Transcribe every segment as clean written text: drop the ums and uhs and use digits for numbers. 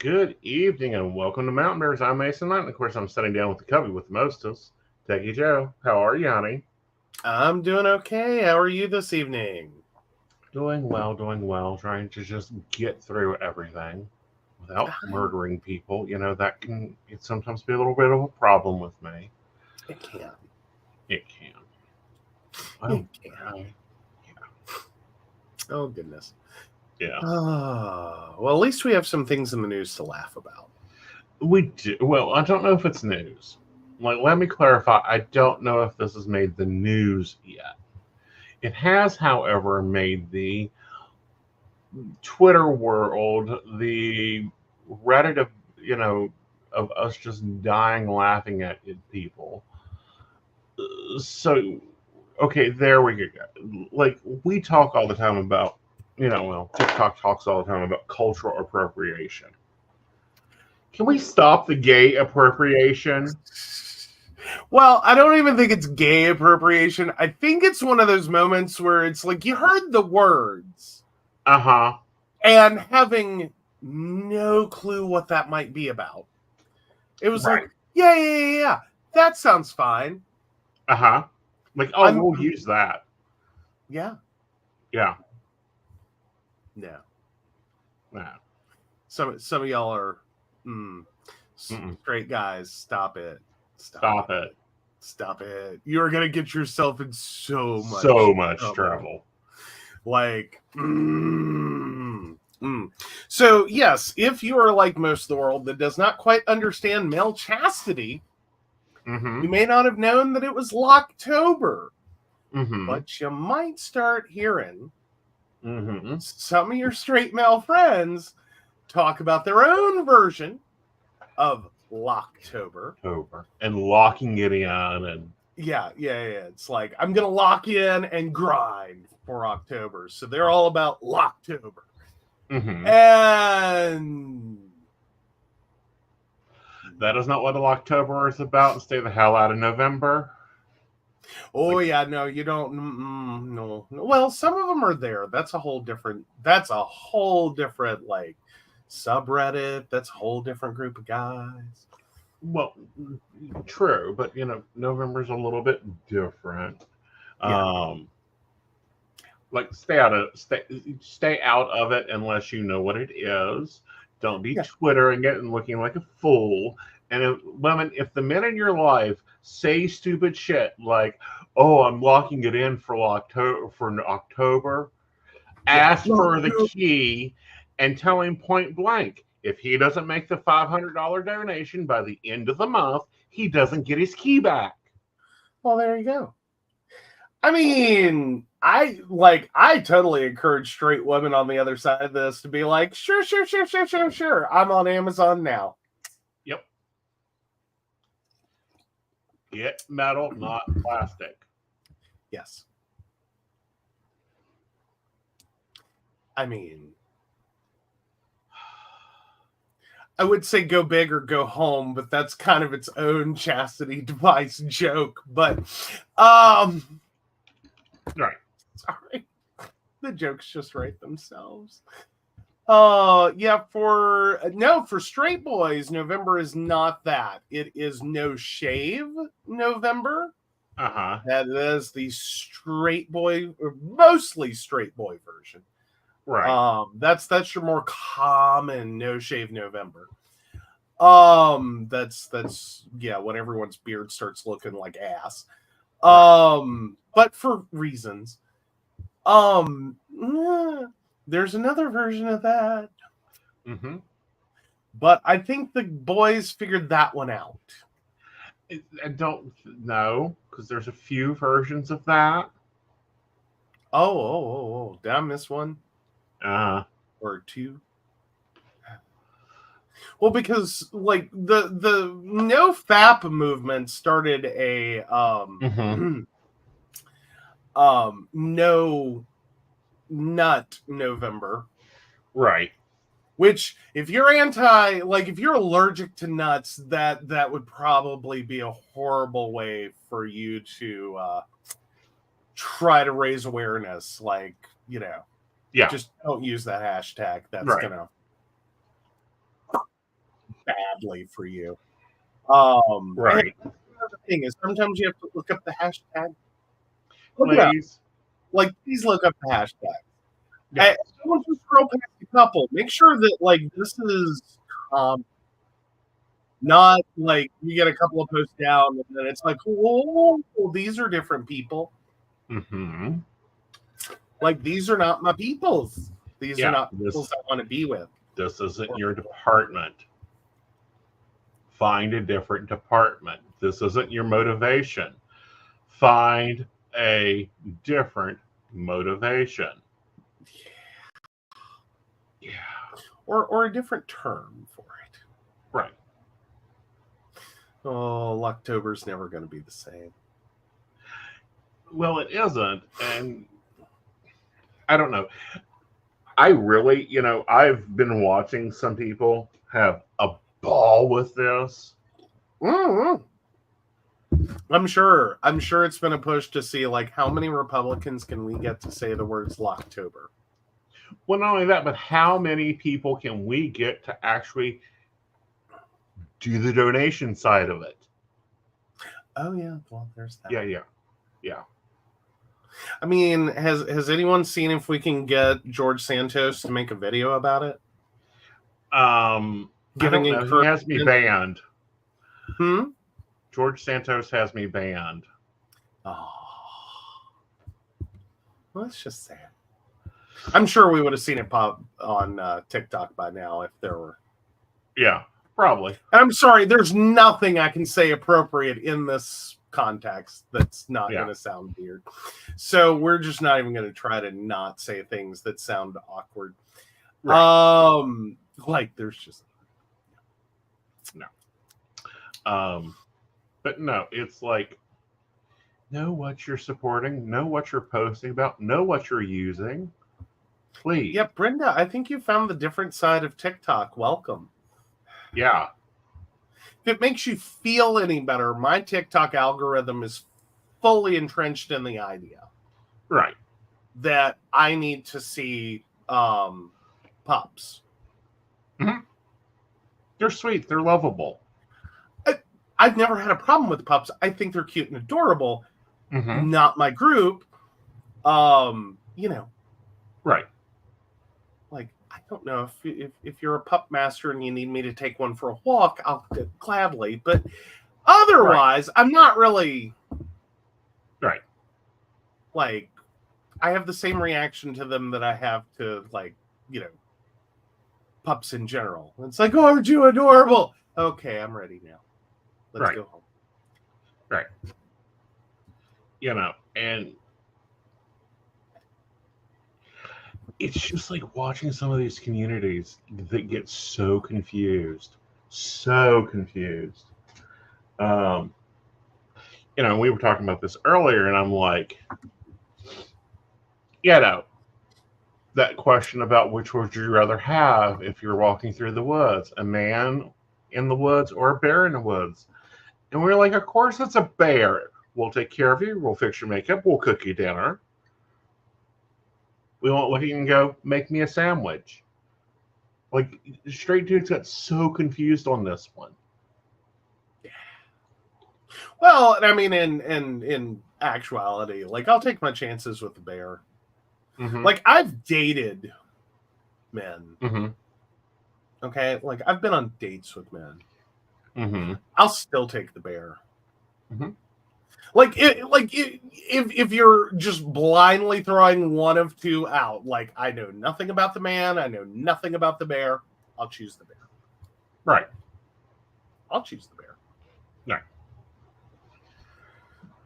Good evening and welcome to Mountain Bears. I'm Aeson and of course I'm sitting down with the cubby with the mostest, Techy-Joe. How are you, honey? I'm doing okay. How are you this evening? Doing well. Trying to just get through everything without murdering people. It sometimes be a little bit of a problem with me. It can. It can. It can. Oh, goodness. Yeah. Well, at least we have some things in the news to laugh about. We do. Well, I don't know if it's news. Let me clarify. I don't know if this has made the news yet. It has, however, made the Twitter world, the Reddit of us just dying laughing at people. So, okay, there we go. We talk all the time about, TikTok talks all the time about cultural appropriation. Can we stop the gay appropriation? Well, I don't even think it's gay appropriation. I think it's one of those moments where it's like you heard the words. Uh-huh. And having no clue what that might be about. It was Right. like, yeah. That sounds fine. Uh-huh. We'll use that. Yeah. Yeah. No. No. Some of y'all are straight guys. Stop it. Stop it. Stop it. You're going to get yourself in so much trouble. So, yes, if you are like most of the world that does not quite understand male chastity, you may not have known that it was Locktober. But you might start hearing some of your straight male friends talk about their own version of Locktober. And locking it in. And yeah. It's like, I'm going to lock in and grind for October. So they're all about Locktober. And that is not what Locktober is about. Stay the hell out of November. Oh, yeah, no, you don't. No. Well, some of them are there. That's a whole different, like, subreddit. That's a whole different group of guys. Well, true, but, November's a little bit different. Yeah. Stay out of it unless you know what it is. Don't be Twittering it and looking like a fool. And if the men in your life say stupid shit like, "Oh, I'm locking it in for October," ask for the key and tell him point blank, if he doesn't make the $500 donation by the end of the month, he doesn't get his key back. Well, there you go. I mean, I totally encourage straight women on the other side of this to be like, sure. I'm on Amazon now. Yep. Get metal, not plastic. Yes. I mean, I would say go big or go home, but that's kind of its own chastity device joke. But, right. Sorry. The jokes just write themselves. Yeah, for straight boys, November is not that. It is No Shave November. That is the straight boy, or mostly straight boy version. Right. That's your more common No Shave November. That's when everyone's beard starts looking like ass. But for reasons. There's another version of that. But I think the boys figured that one out. I don't know, because there's a few versions of that. Oh, did I miss one? Or two? Well, because like the no FAP movement started a no nut November. Right. Which, if you're if you're allergic to nuts, that would probably be a horrible way for you to try to raise awareness. Yeah. Just don't use that hashtag. That's right. gonna. badly for you. Right. The thing is, sometimes you have to look up the hashtag. Please. Like, please look up the hashtag. Yeah. Don't just scroll past the couple. Make sure that, like, this is not like you get a couple of posts down and then it's like, oh, these are different people. Mm-hmm. Like, these are not my peoples. These are not peoples I want to be with. This isn't your department. Find a different department. This isn't your motivation. Find a different motivation. Yeah. Or a different term for it. Right. Oh, October's never going to be the same. Well, it isn't. And I don't know. I really, I've been watching some people have a ball with this. Mm-hmm. I'm sure it's been a push to see, like, how many Republicans can we get to say the words Locktober? Well, not only that, but how many people can we get to actually do the donation side of it? Oh yeah, well, there's that. Yeah. I mean, has anyone seen if we can get George Santos to make a video about it? I don't know. He has me banned. George Santos has me banned. Oh, well, that's just sad. I'm sure we would have seen it pop on TikTok by now if there were. Yeah, probably. And I'm sorry, there's nothing I can say appropriate in this context that's not going to sound weird. So we're just not even going to try to not say things that sound awkward. Right. Like, there's just no. But no, it's like, know what you're supporting, know what you're posting about, know what you're using. Please. Yeah, Brenda, I think you found the different side of TikTok. Welcome. Yeah. If it makes you feel any better, my TikTok algorithm is fully entrenched in the idea. Right. That I need to see pups. Mm-hmm. They're sweet. They're lovable. I've never had a problem with pups. I think they're cute and adorable. Mm-hmm. Not my group. Right. Like, I don't know if you're a pup master and you need me to take one for a walk, I'll do it gladly. But otherwise, I'm not really. Right. Like, I have the same reaction to them that I have to, like, pups in general. It's like, oh, aren't you adorable? Okay, I'm ready now. Let's go home. Right. And it's just like watching some of these communities that get so confused. We were talking about this earlier, and I'm like, that question about which would you rather have if you're walking through the woods, a man in the woods or a bear in the woods? And we're like, of course it's a bear. We'll take care of you. We'll fix your makeup. We'll cook you dinner. We won't look at you and go, make me a sandwich. Like, straight dudes got so confused on this one. Well, I mean, in actuality, like, I'll take my chances with the bear. Mm-hmm. Like, I've dated men. Mm-hmm. Okay? Like, I've been on dates with men. Mm-hmm. I'll still take the bear. Mm-hmm. If you're just blindly throwing one of two out, like, I know nothing about the man, I know nothing about the bear, I'll choose the bear. Right. I'll choose the bear. Right.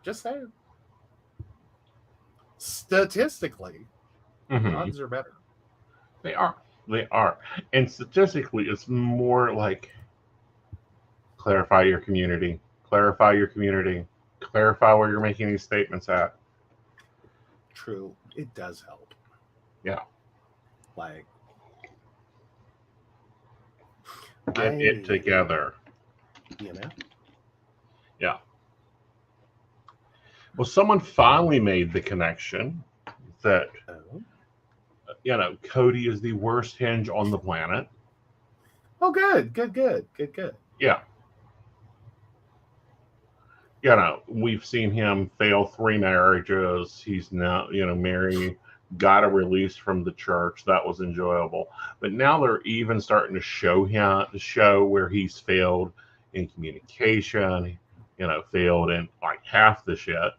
Just saying. Statistically, the odds are better. They are. And statistically, it's more like clarify your community. Clarify where you're making these statements at. True. It does help. Yeah. Like, get it together. Yeah. Well, someone finally made the connection that, Cody is the worst hinge on the planet. Oh, good. Yeah. We've seen him fail 3 marriages. He's now, got a release from the church. That was enjoyable. But now they're even starting to show where he's failed in communication, failed in like half the shit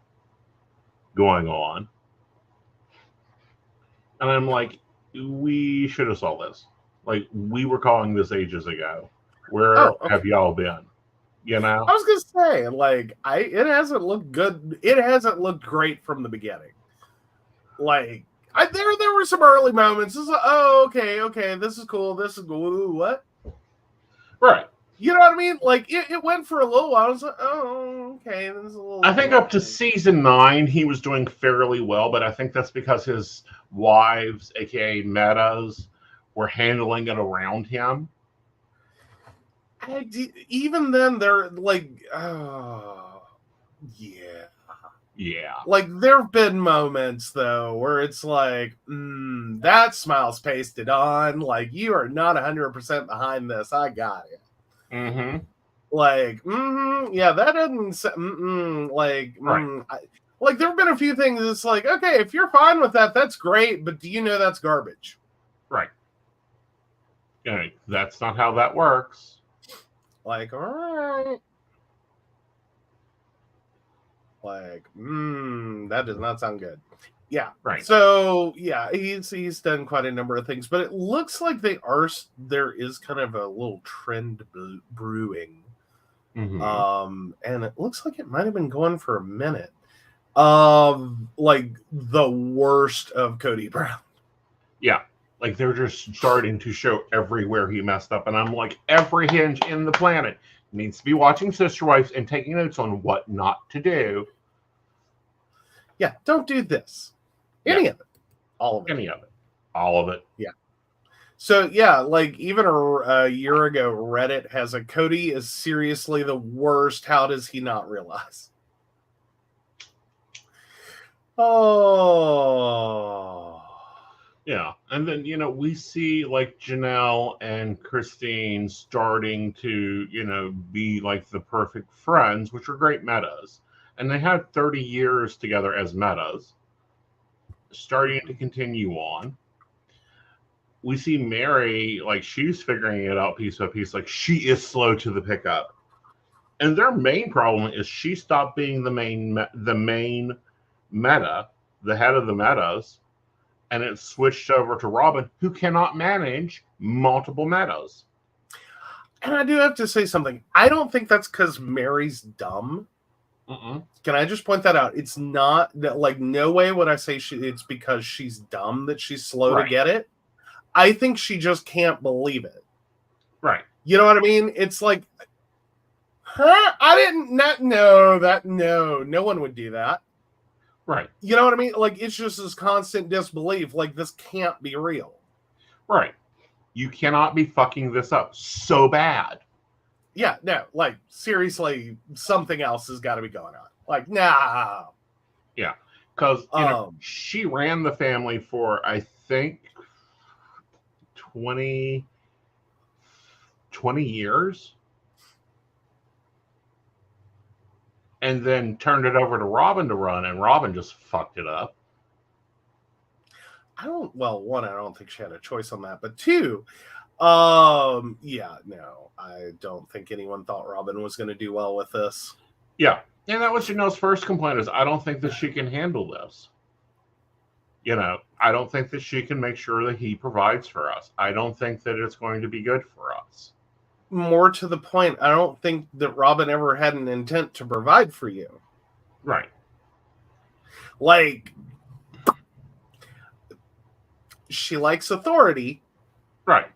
going on. And I'm like, we should have saw this. Like, we were calling this ages ago. Where have y'all been? I was gonna say, like, it hasn't looked good. It hasn't looked great from the beginning. Like, there were some early moments. It's like, oh, okay, this is cool. Ooh, what? Right. You know what I mean? Like, it went for a little while. I was like, oh, okay. This is a little. I think up to season 9, he was doing fairly well, but I think that's because his wives, aka metas, were handling it around him. Even then, they're like, oh, yeah. Yeah. Like, there have been moments, though, where it's like, that smile's pasted on. Like, you are not 100% behind this. I got it. Mm-hmm. Like, yeah, that doesn't, like, right. Like, there have been a few things that's like, okay, if you're fine with that, that's great, but do you know that's garbage? Right. Yeah, that's not how that works. Like, all right. Like, that does not sound good. Yeah. Right. So, yeah, he's done quite a number of things, but it looks like there is kind of a little trend brewing. Mm-hmm. And it looks like it might have been going for a minute of like the worst of Cody Brown. Yeah. Like, they're just starting to show everywhere he messed up. And I'm like, every hinge in the planet needs to be watching Sister Wives and taking notes on what not to do. Yeah, don't do this. Any of it. All of it. Any of it. All of it. Yeah. So, yeah, like, even a year ago, Reddit has a Cody is seriously the worst. How does he not realize? Oh. Yeah. And then, we see, like, Janelle and Christine starting to, be, like, the perfect friends, which are great metas. And they had 30 years together as metas, starting to continue on. We see Mary, like, she's figuring it out piece by piece. Like, she is slow to the pickup. And their main problem is she stopped being the main meta, the head of the metas, and it switched over to Robin, who cannot manage multiple metas. And I do have to say something. I don't think that's because Mary's dumb. Can I just point that out? It's not that, like, no way would I say it's because she's dumb that she's slow to get it. I think she just can't believe it. Right. You know what I mean? It's like, huh? I didn't know that. No one would do that. Right. You know what I mean? Like, it's just this constant disbelief. Like, this can't be real. Right. You cannot be fucking this up so bad. Yeah, no. Like, seriously, something else has got to be going on. Like, nah. Yeah. Because, she ran the family for, I think, 20 years. And then turned it over to Robin to run, and Robin just fucked it up. One, I don't think she had a choice on that, but two, yeah, no, I don't think anyone thought Robin was going to do well with this. Yeah, and that was Janelle's first complaint is, I don't think that she can handle this. I don't think that she can make sure that he provides for us. I don't think that it's going to be good for us. More to the point, I don't think that Robin ever had an intent to provide for you. Right. Like, she likes authority. Right.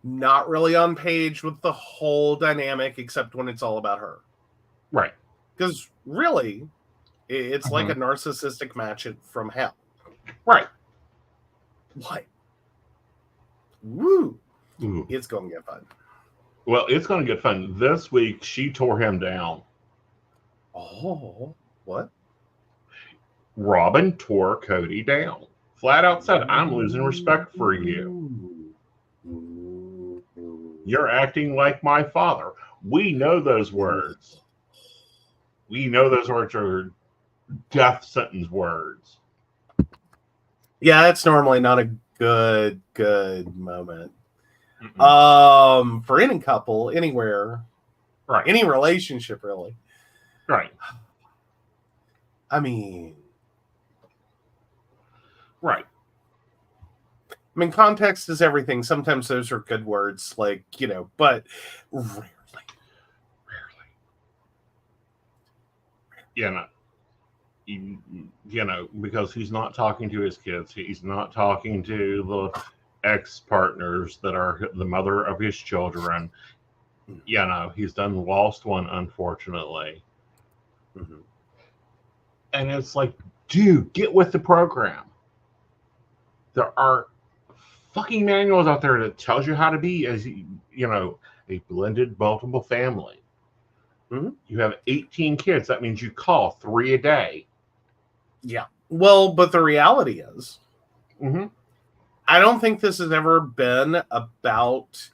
Not really on page with the whole dynamic, except when it's all about her. Right. Because really, it's like a narcissistic match from hell. Right. Like, woo. Ooh. It's going to get fun. Well, it's going to get fun. This week, she tore him down. Oh, what? Robin tore Cody down. Flat out said, I'm losing respect for you. You're acting like my father. We know those words. We know those words are death sentence words. Yeah, it's normally not a good moment. For any couple, anywhere, right? Any relationship, really, right? I mean, right. I mean, context is everything. Sometimes those are good words, like, but rarely. Because he's not talking to his kids. He's not talking to the ex-partners that are the mother of his children. He's done lost one, unfortunately. Mm-hmm. And it's like, dude, get with the program. There are fucking manuals out there that tells you how to be as a blended multiple family. Mm-hmm. You have 18 kids. That means you call 3 a day. Yeah. Well, but the reality is, mm-hmm. I don't think this has ever been about.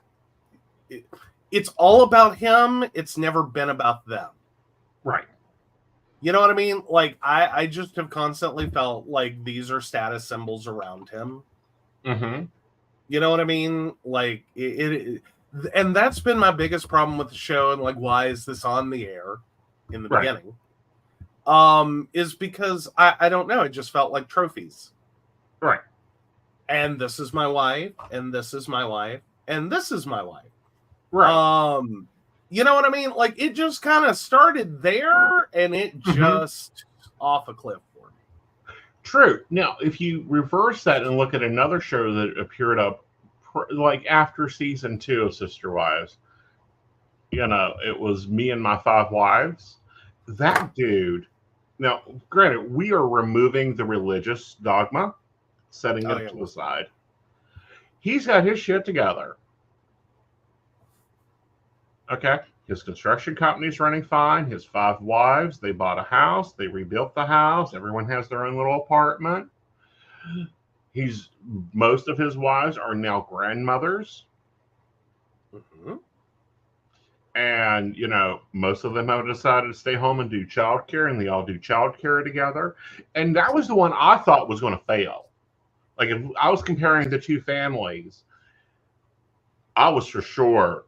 It's all about him. It's never been about them. Right. You know what I mean? Like, I just have constantly felt like these are status symbols around him. Mm-hmm. You know what I mean? Like, and that's been my biggest problem with the show, and like, why is this on the air in the beginning? Is because I don't know. It just felt like trophies. Right. And this is my wife, and this is my wife, and this is my wife. Right. You know what I mean? Like, it just kind of started there, and it just off a cliff for me. True. Now, if you reverse that and look at another show that appeared up like after season 2 of Sister Wives, it was Me and My 5 Wives. That dude. Now, granted, we are removing the religious dogma, setting it to the side. He's got his shit together. Okay. His construction company's running fine. His 5 wives, they bought a house. They rebuilt the house. Everyone has their own little apartment. Most of his wives are now grandmothers. Mm-hmm. And, most of them have decided to stay home and do childcare, and they all do childcare together. And that was the one I thought was going to fail. Like, if I was comparing the two families, I was for sure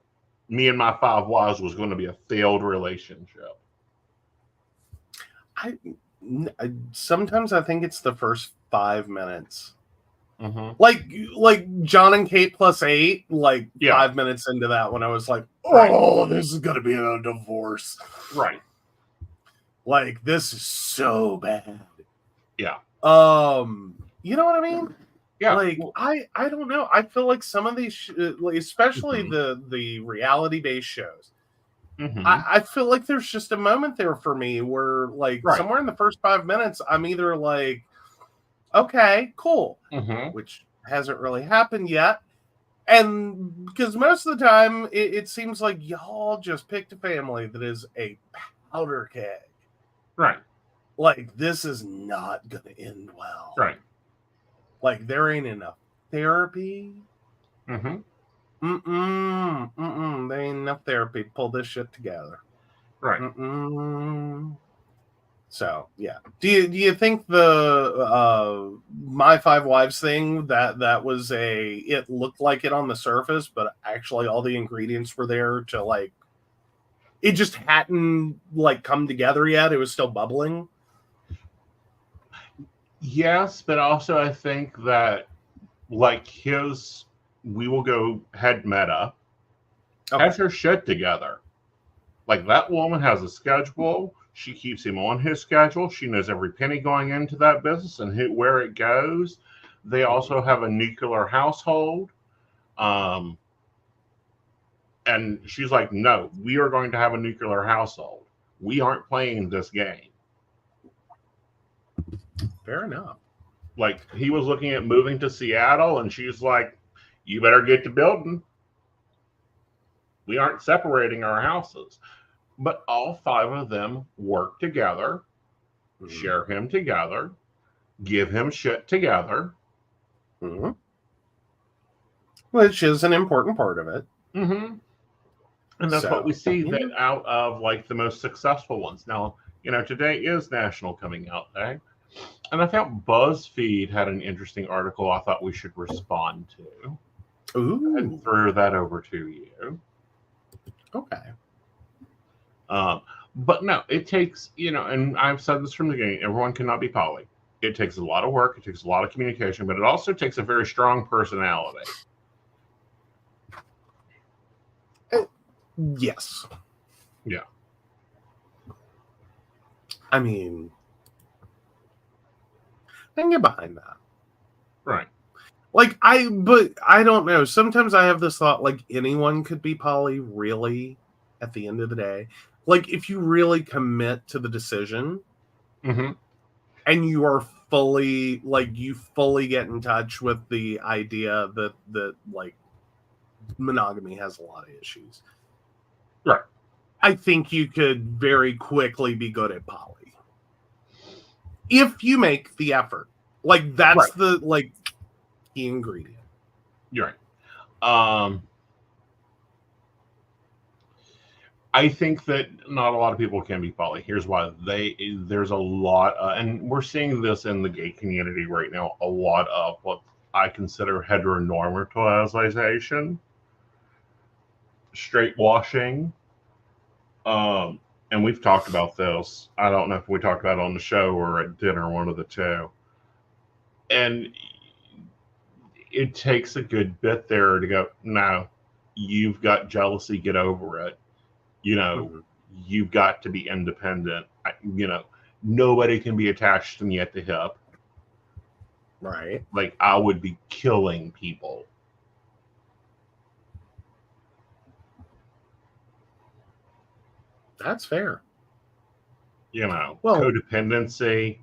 Me and My 5 Wives was going to be a failed relationship. Sometimes I think it's the first 5 minutes. Mm-hmm. Like John and Kate +8, 5 minutes into that when I was like, this is going to be a divorce. Right. Like, this is so bad. Yeah. You know what I mean? Yeah. Like, I don't know. I feel like some of these, especially the reality-based shows, I feel like there's just a moment there for me where, somewhere in the first 5 minutes, I'm either like, okay, cool, which hasn't really happened yet. And because most of the time, it seems like y'all just picked a family that is a powder keg. Right. Like, this is not going to end well. Right. Like, there ain't enough therapy. There ain't enough therapy to pull this shit together. Right. So, yeah. Do you think the My 5 Wives thing, that was it looked like it on the surface, but actually all the ingredients were there to, it just hadn't, come together yet? It was still bubbling? Yes, but also I think that, his We Will Go head meta has her shit together. Like, that woman has a schedule. She keeps him on his schedule. She knows every penny going into that business and where it goes. They also have a nuclear household. And she's like, no, we are going to have a nuclear household. We aren't playing this game. Fair enough. Like, he was looking at moving to Seattle, and she's like, you better get to building. We aren't separating our houses. But all 5 of them work together, share him together, give him shit together. Which is an important part of it. Mm-hmm. And that's what we see that out of like the most successful ones. Now, today is National Coming Out Day. And I thought BuzzFeed had an interesting article I thought we should respond to. Ooh. And throw that over to you. Okay. But no, it takes, and I've said this from the beginning, everyone cannot be poly. It takes a lot of work, it takes a lot of communication, but it also takes a very strong personality. Yes. Yeah. I mean, I can get behind that. Right. But I don't know. Sometimes I have this thought, like, anyone could be poly, really, at the end of the day. Like, if you really commit to the decision, mm-hmm. and you are fully, you fully get in touch with the idea that like, monogamy has a lot of issues. Right. I think you could very quickly be good at poly. If you make the effort. Like, that's the, key ingredient. You're right. I think that not a lot of people can be poly. Here's why. There's a lot, and we're seeing this in the gay community right now, a lot of what I consider heteronormativization, straight washing. And we've talked about this. I don't know if we talked about it on the show or at dinner, one of the two. And it takes a good bit there to go, no, you've got jealousy, get over it. Mm-hmm. You've got to be independent. Nobody can be attached to me at the hip. Right. Like, I would be killing people. That's fair. Codependency,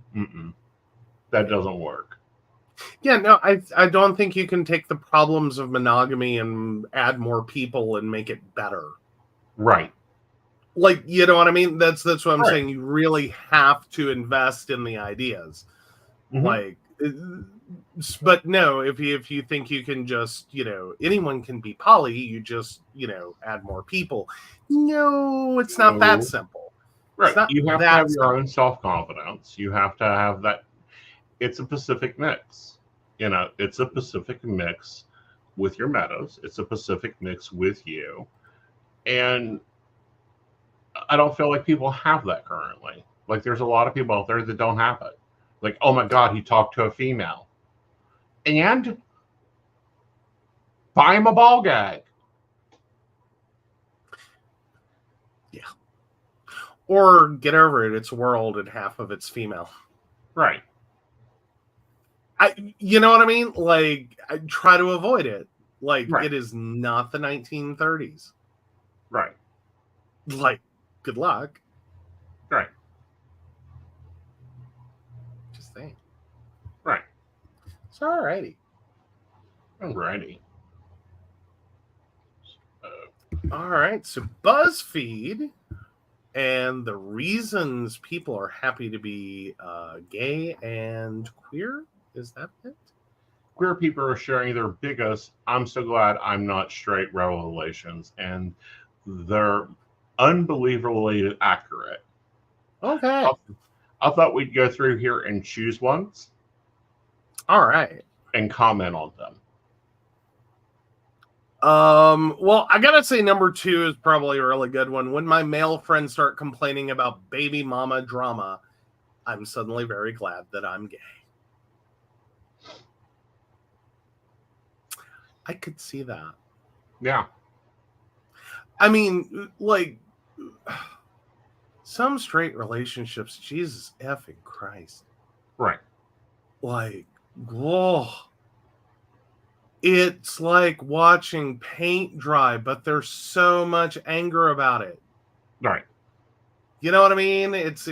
that doesn't work. Yeah, no, I don't think you can take the problems of monogamy and add more people and make it better. Right. Like, you know what I mean? That's what I'm saying. You really have to invest in the ideas. Mm-hmm. But no, if you think you can just, anyone can be poly, you just, add more people. No, it's not that simple. Right. You have to have your own self-confidence. You have to have that. It's a Pacific mix. It's a Pacific mix with your meadows. It's a Pacific mix with you. And I don't feel like people have that currently. Like, there's a lot of people out there that don't have it. Like, oh my God, he talked to a female. And buy him a ball gag. Yeah. Or get over it. It's a world and half of it's female. Right. You know what I mean? Like, I try to avoid it. Like, right. It is not the 1930s. Right. Like, good luck. Right. Just think. Right. So, alrighty. Alrighty. Alright, so BuzzFeed and the reasons people are happy to be gay and queer. Is that it? Queer people are sharing their biggest, I'm so glad I'm not straight revelations, and they're unbelievably accurate. Okay. I thought we'd go through here and choose ones. All right. And comment on them. Well, I gotta say number 2 is probably a really good one. When my male friends start complaining about baby mama drama, I'm suddenly very glad that I'm gay. I could see that. Yeah. I mean, like, some straight relationships, Jesus effing Christ. Right. Like, whoa. It's like watching paint dry, but there's so much anger about it. Right. You know what I mean? It's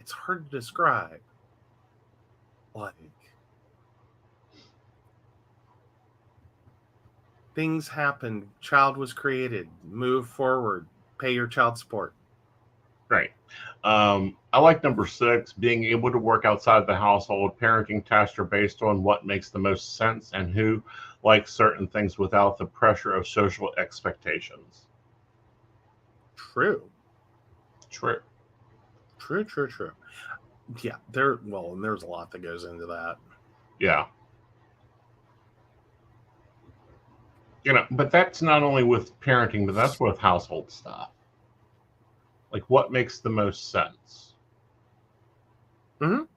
hard to describe. Like, things happened, child was created, move forward, pay your child support. Right. I like number 6, being able to work outside the household. Parenting tasks are based on what makes the most sense and who likes certain things without the pressure of social expectations. True. True. Yeah, and there's a lot that goes into that. Yeah. But that's not only with parenting, but that's with household stuff. Like, what makes the most sense? Oh,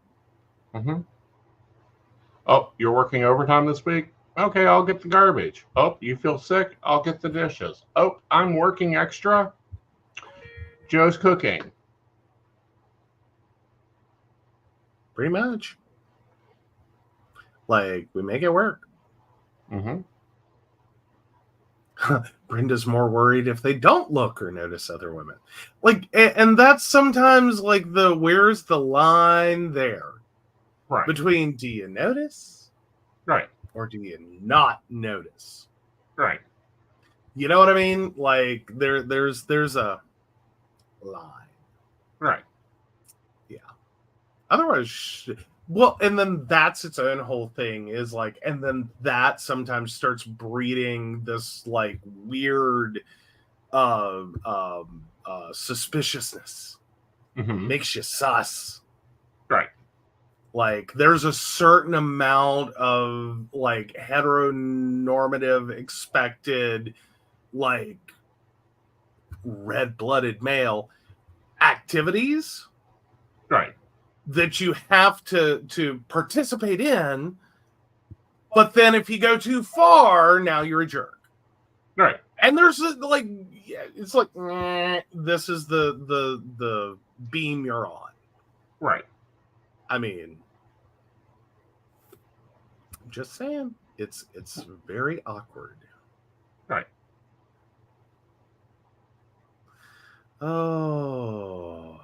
you're working overtime this week? Okay, I'll get the garbage. Oh, you feel sick? I'll get the dishes. Oh, I'm working extra? Joe's cooking. Pretty much. Like, we make it work. Brenda's more worried if they don't look or notice other women. Like, and that's sometimes like where's the line there? Right. Between do you notice? Right. Or do you not notice? Right. You know what I mean? Like there's a line. Right. Yeah. Otherwise, well, and then that's its own whole thing is like, and then that sometimes starts breeding this like weird suspiciousness. Makes you sus. Right. Like there's a certain amount of like heteronormative expected like red-blooded male activities. Right. That you have to participate in, but then if you go too far, now you're a jerk. Right. And there's like, it's like this is the beam you're on. Right. I mean, I'm just saying, it's very awkward. Right. Oh.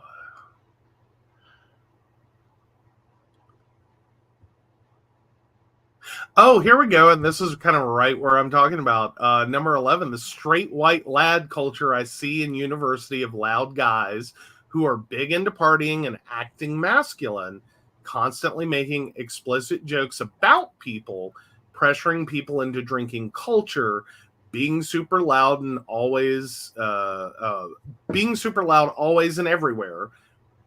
Oh, here we go. And this is kind of right where I'm talking about. Number 11, the straight white lad culture I see in university of loud guys who are big into partying and acting masculine, constantly making explicit jokes about people, pressuring people into drinking culture, being super loud and always and everywhere,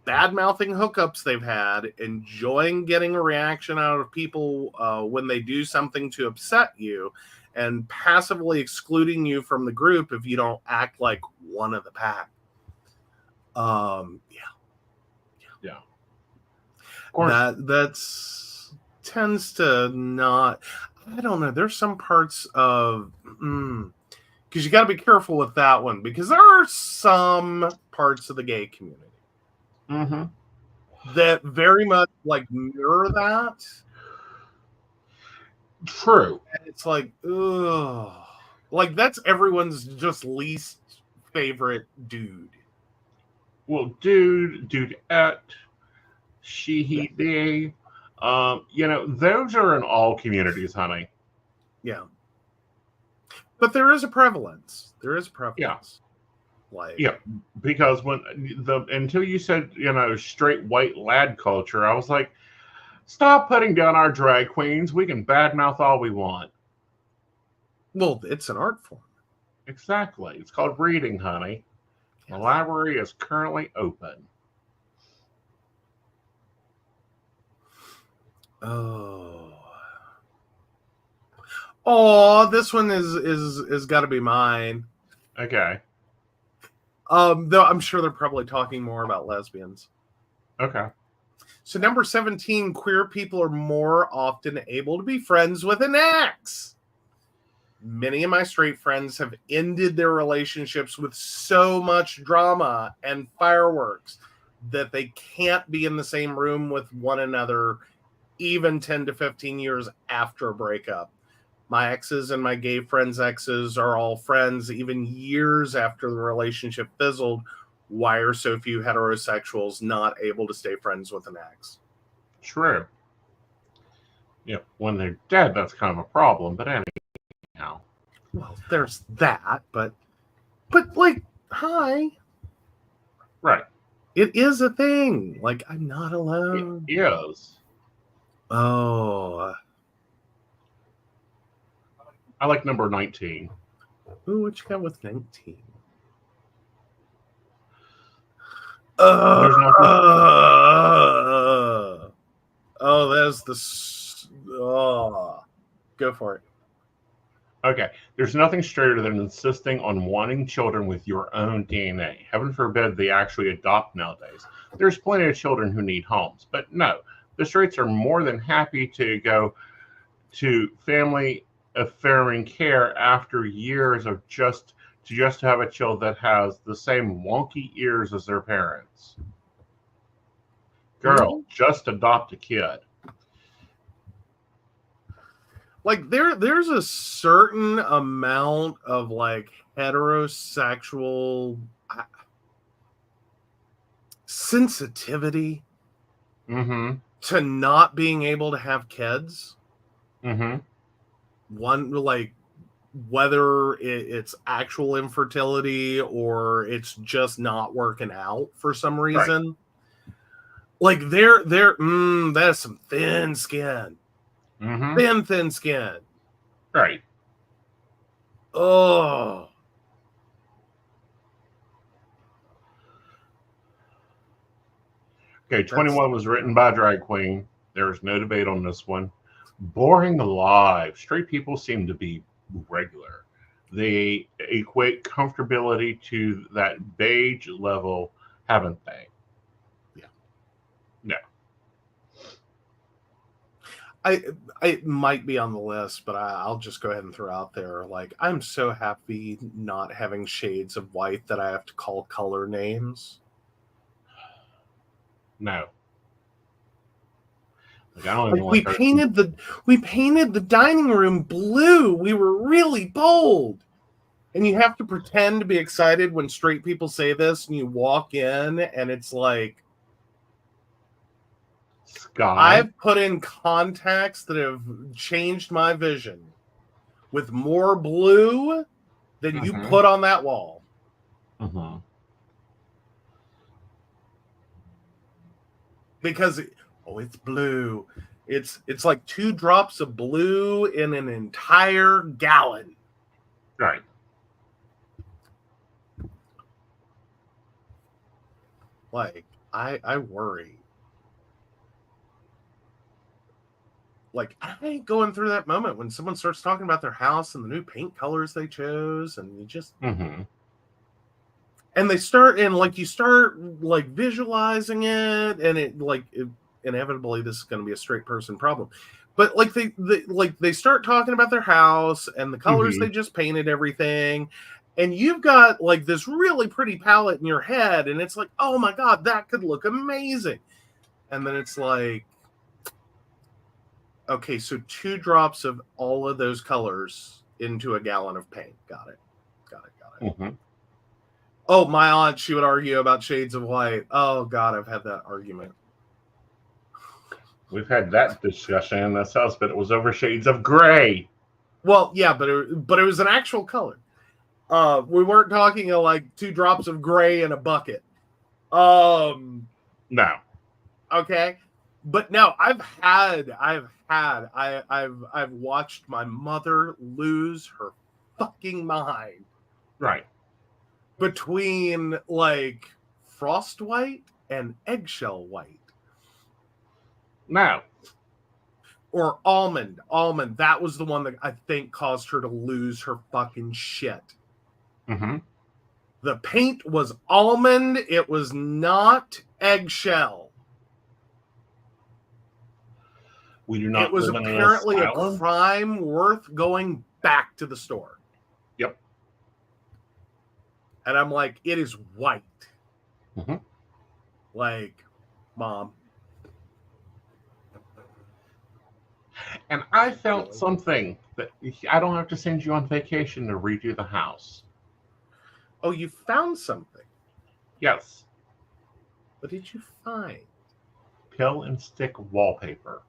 bad-mouthing hookups they've had, enjoying getting a reaction out of people when they do something to upset you, and passively excluding you from the group if you don't act like one of the pack. Yeah. Of course. That's tends to not. I don't know. There's some parts of because you got to be careful with that one because there are some parts of the gay community that very much like mirror that. True. And it's like, ugh. Like that's everyone's just least favorite dude. Well, dudette, she, he, they. Those are in all communities, honey. Yeah. But there is a prevalence. Yeah. Like, yeah, because until you said, straight white lad culture, I was like, stop putting down our drag queens. We can badmouth all we want. Well, it's an art form. Exactly. It's called reading, honey. The library is currently open. Oh, this one is got to be mine. Okay. Though I'm sure they're probably talking more about lesbians. Okay. So number 17, queer people are more often able to be friends with an ex. Many of my straight friends have ended their relationships with so much drama and fireworks that they can't be in the same room with one another even 10 to 15 years after a breakup. My exes and my gay friends' exes are all friends even years after the relationship fizzled. Why are so few heterosexuals not able to stay friends with an ex? True. Yeah, when they're dead, that's kind of a problem. But anyhow. Well, there's that, but like, hi. Right. It is a thing. Like, I'm not alone. It is. Oh. I like number 19. Ooh, what you got with 19? There's nothing. Oh, there's the. Oh. Go for it. Okay. There's nothing straighter than insisting on wanting children with your own DNA. Heaven forbid they actually adopt nowadays. There's plenty of children who need homes. But no, the straights are more than happy to go to family affirming care after years of just have a child that has the same wonky ears as their parents. Girl, just adopt a kid. Like there's a certain amount of like heterosexual sensitivity to not being able to have kids. One, like, whether it's actual infertility or it's just not working out for some reason. Right. Like that's some thin skin. Thin skin. Right. Oh. Okay, 21 was written by a drag queen. There's no debate on this one. Boring alive. Straight people seem to be regular. They equate comfortability to that beige level, haven't they? Yeah. No. I might be on the list, but I'll just go ahead and throw out there, like, I'm so happy not having shades of white that I have to call color names. No. Like, we painted the dining room blue. We were really bold. And you have to pretend to be excited when straight people say this, and you walk in and it's like, Sky. I've put in contacts that have changed my vision with more blue than you put on that wall. Because it's blue. It's like 2 drops of blue in an entire gallon. Right. Like, I worry. Like, I ain't going through that moment when someone starts talking about their house and the new paint colors they chose, and you just and they start, and like, you start like visualizing it, and inevitably this is going to be a straight person problem, but like they start talking about their house and the colors they just painted everything, and you've got like this really pretty palette in your head, and it's like, oh my god, that could look amazing, and then it's like, okay, so 2 drops of all of those colors into a gallon of paint. Got it. Oh, my aunt, she would argue about shades of white. Oh, God, I've had that argument. We've had that discussion in this house, but it was over shades of gray. Well, yeah, but it was an actual color. We weren't talking of like 2 drops of gray in a bucket. No. Okay. But no, I've watched my mother lose her fucking mind. Right. Between like frost white and eggshell white. No. Or almond. That was the one that I think caused her to lose her fucking shit. The paint was almond. It was not eggshell. We do not. It was apparently a crime worth going back to the store. Yep. And I'm like, it is white. Like, Mom. And I felt something that I don't have to send you on vacation to redo the house. Oh, you found something? Yes. What did you find? Pill and stick wallpaper.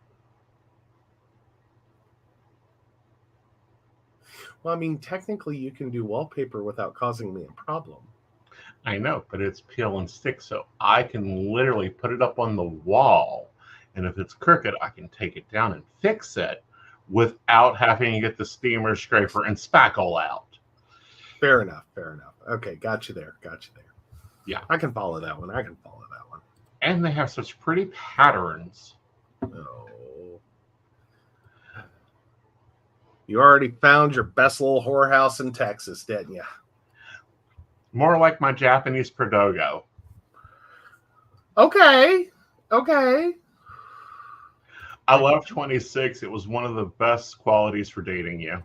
Well, I mean, technically you can do wallpaper without causing me a problem. I know, but it's peel and stick, so I can literally put it up on the wall, and if it's crooked, I can take it down and fix it without having to get the steamer scraper and spackle out. Fair enough. Okay, got you there. Yeah. I can follow that one. And they have such pretty patterns. Oh. You already found your best little whorehouse in Texas, didn't you? More like my Japanese Perdogo. Okay. I love 26. It was one of the best qualities for dating you.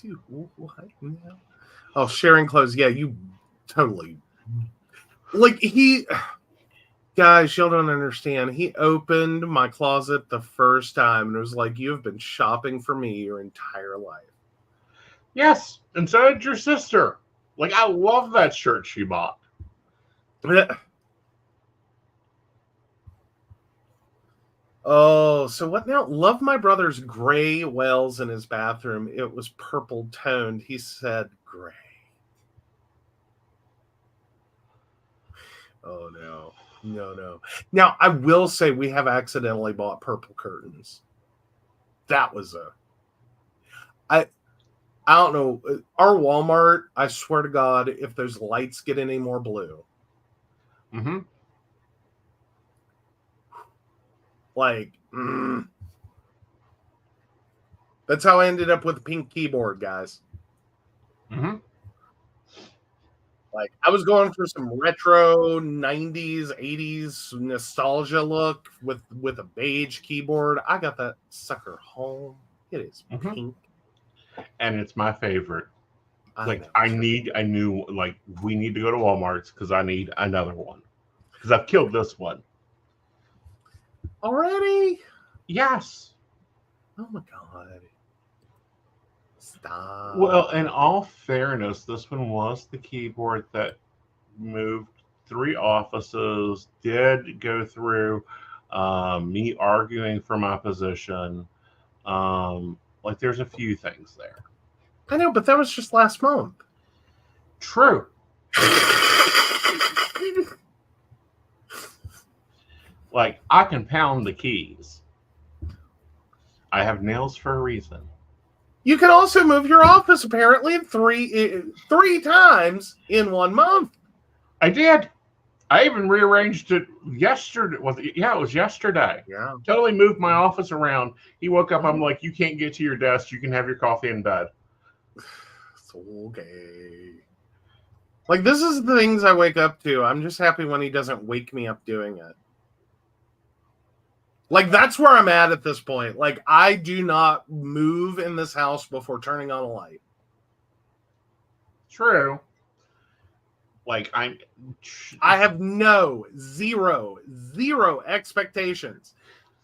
Dude, what? Oh, sharing clothes. Yeah, you totally. Like, guys, y'all don't understand. He opened my closet the first time and was like, you have been shopping for me your entire life. Yes, and so did your sister. Like, I love that shirt she bought. Oh, so what now? Love my brother's gray wells in his bathroom. It was purple toned. He said gray. Oh, no. Now, I will say we have accidentally bought purple curtains. That was I don't know. Our Walmart, I swear to God, if those lights get any more blue. Mm-hmm. Like, that's how I ended up with a pink keyboard, guys. Mm-hmm. Like, I was going for some retro 90s, 80s nostalgia look with a beige keyboard. I got that sucker home. It is pink. And it's my favorite. We need to go to Walmart's because I need another one. Because I've killed this one. Already? Yes. Oh my God. Stop. Well, in all fairness, this one was the keyboard that moved 3 offices, did go through me arguing for my position. Like, there's a few things there. I know, but that was just last month. True. Like, I can pound the keys. I have nails for a reason. You can also move your office apparently three times in 1 month. I did. I even rearranged it yesterday. It was yesterday. Yeah. Totally moved my office around. He woke up. I'm like, you can't get to your desk. You can have your coffee in bed. It's okay. Like, this is the things I wake up to. I'm just happy when he doesn't wake me up doing it. Like, that's where I'm at this point. Like, I do not move in this house before turning on a light. True. Like, I have zero expectations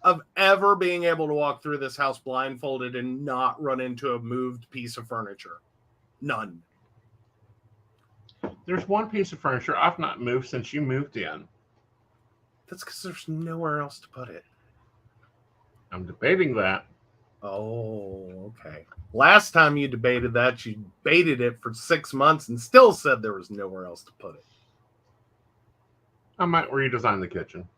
of ever being able to walk through this house blindfolded and not run into a moved piece of furniture. None. There's one piece of furniture I've not moved since you moved in. That's because there's nowhere else to put it. I'm debating that. Oh, okay. Last time you debated that, you debated it for 6 months and still said there was nowhere else to put it. I might redesign the kitchen.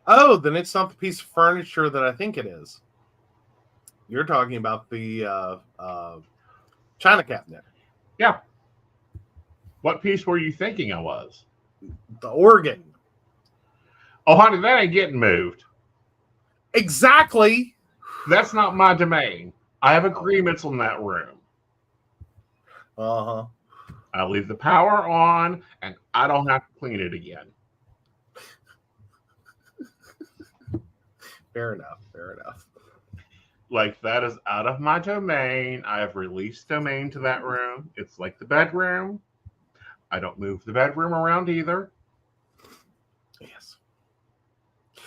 Oh, then it's not the piece of furniture that I think it is. You're talking about the china cabinet. Yeah. What piece were you thinking I was? The organ. Oh, honey, that ain't getting moved. Exactly. That's not my domain. I have agreements on that room. Uh-huh. I leave the power on, and I don't have to clean it again. Fair enough. Like, that is out of my domain. I have released domain to that room. It's like the bedroom. I don't move the bedroom around either. Yes.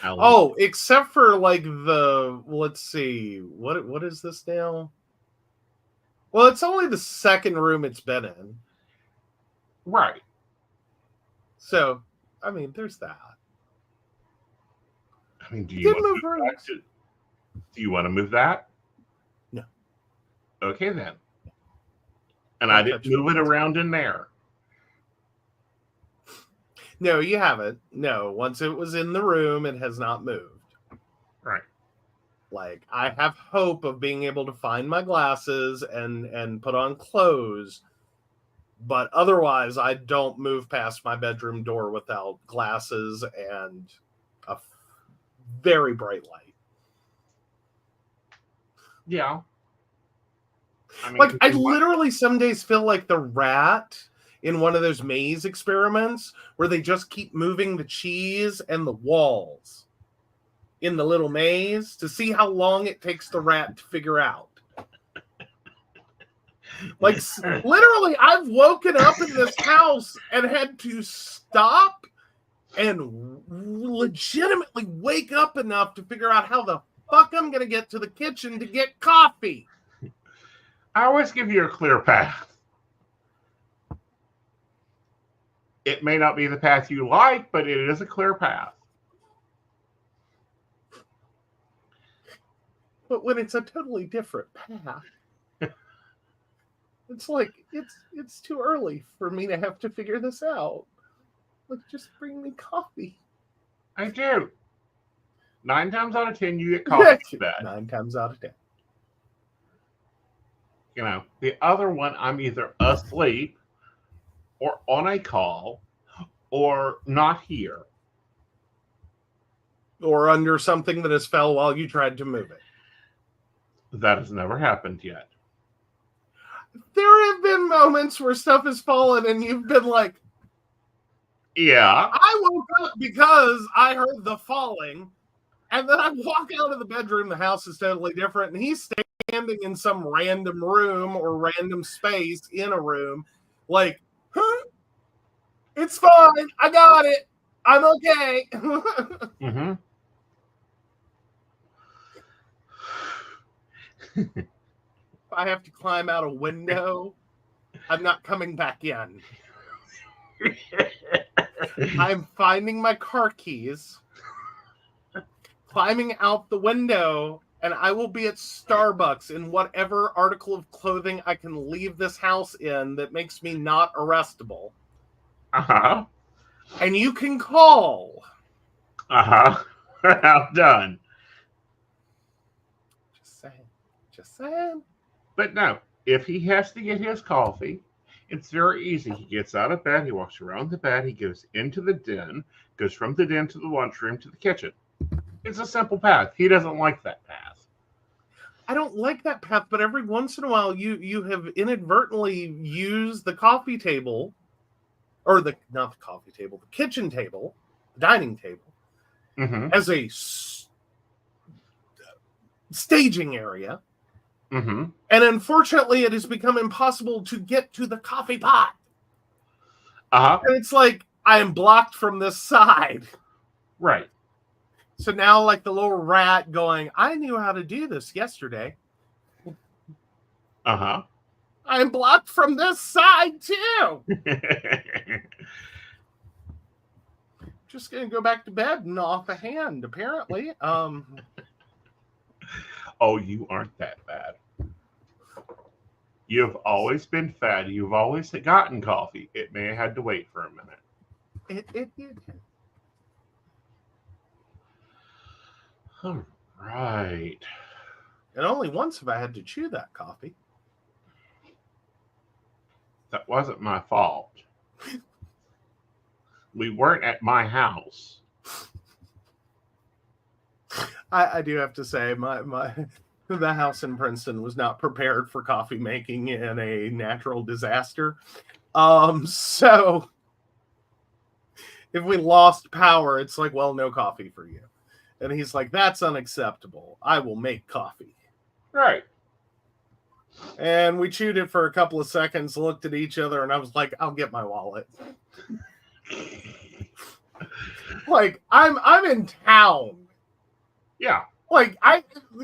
Oh, except for like let's see, what is this now? Well, it's only the second room it's been in. Right. So, I mean, there's that. I mean, do you want to move that? No. Okay, then. And I didn't move it around in there. No, you haven't. No, once it was in the room, it has not moved. Right. Like, I have hope of being able to find my glasses and put on clothes, but otherwise I don't move past my bedroom door without glasses and a very bright light. Yeah. I mean, like, I literally some days feel like the rat in one of those maze experiments where they just keep moving the cheese and the walls in the little maze to see how long it takes the rat to figure out. Like, literally, I've woken up in this house and had to stop and legitimately wake up enough to figure out how the fuck I'm going to get to the kitchen to get coffee. I always give you a clear path. It may not be the path you like, but it is a clear path. But when it's a totally different path, it's like, it's too early for me to have to figure this out. Like, just bring me coffee. I do. 9 times out of 10, you get coffee in bed. 9 times out of 10. You know, the other one, I'm either asleep or on a call or not here. Or under something that has fell while you tried to move it. That has never happened yet. There have been moments where stuff has fallen and you've been like, yeah. I woke up because I heard the falling. And then I walk out of the bedroom. The house is totally different. And he's standing in some random room or random space in a room. Like, huh? It's fine. I got it. I'm okay. Mm-hmm. If I have to climb out a window, I'm not coming back in. I'm finding my car keys, climbing out the window, and I will be at Starbucks in whatever article of clothing I can leave this house in that makes me not arrestable. Uh-huh. And you can call. Uh-huh. How done. Just saying. But no, if he has to get his coffee, it's very easy. He gets out of bed, he walks around the bed, he goes into the den, goes from the den to the lunchroom to the kitchen. It's a simple path. He doesn't like that path. I don't like that path, but every once in a while you have inadvertently used the coffee table, or not the coffee table, the kitchen table, the dining table, as a staging area. Mm-hmm. And unfortunately, it has become impossible to get to the coffee pot. Uh-huh. And it's like, I am blocked from this side. Right. So now, like the little rat going, I knew how to do this yesterday. Uh-huh. I'm blocked from this side, too. Just going to go back to bed and off a hand, apparently. Oh, you aren't that bad. You've always been fed. You've always gotten coffee. It may have had to wait for a minute. It did. All right. And only once have I had to chew that coffee. That wasn't my fault. We weren't at my house. I do have to say, the house in Princeton was not prepared for coffee making in a natural disaster. So if we lost power, it's like, well, no coffee for you. And he's like, that's unacceptable. I will make coffee. Right. And we chewed it for a couple of seconds, looked at each other, and I was like, I'll get my wallet. Like, I'm in town. Yeah. Like, I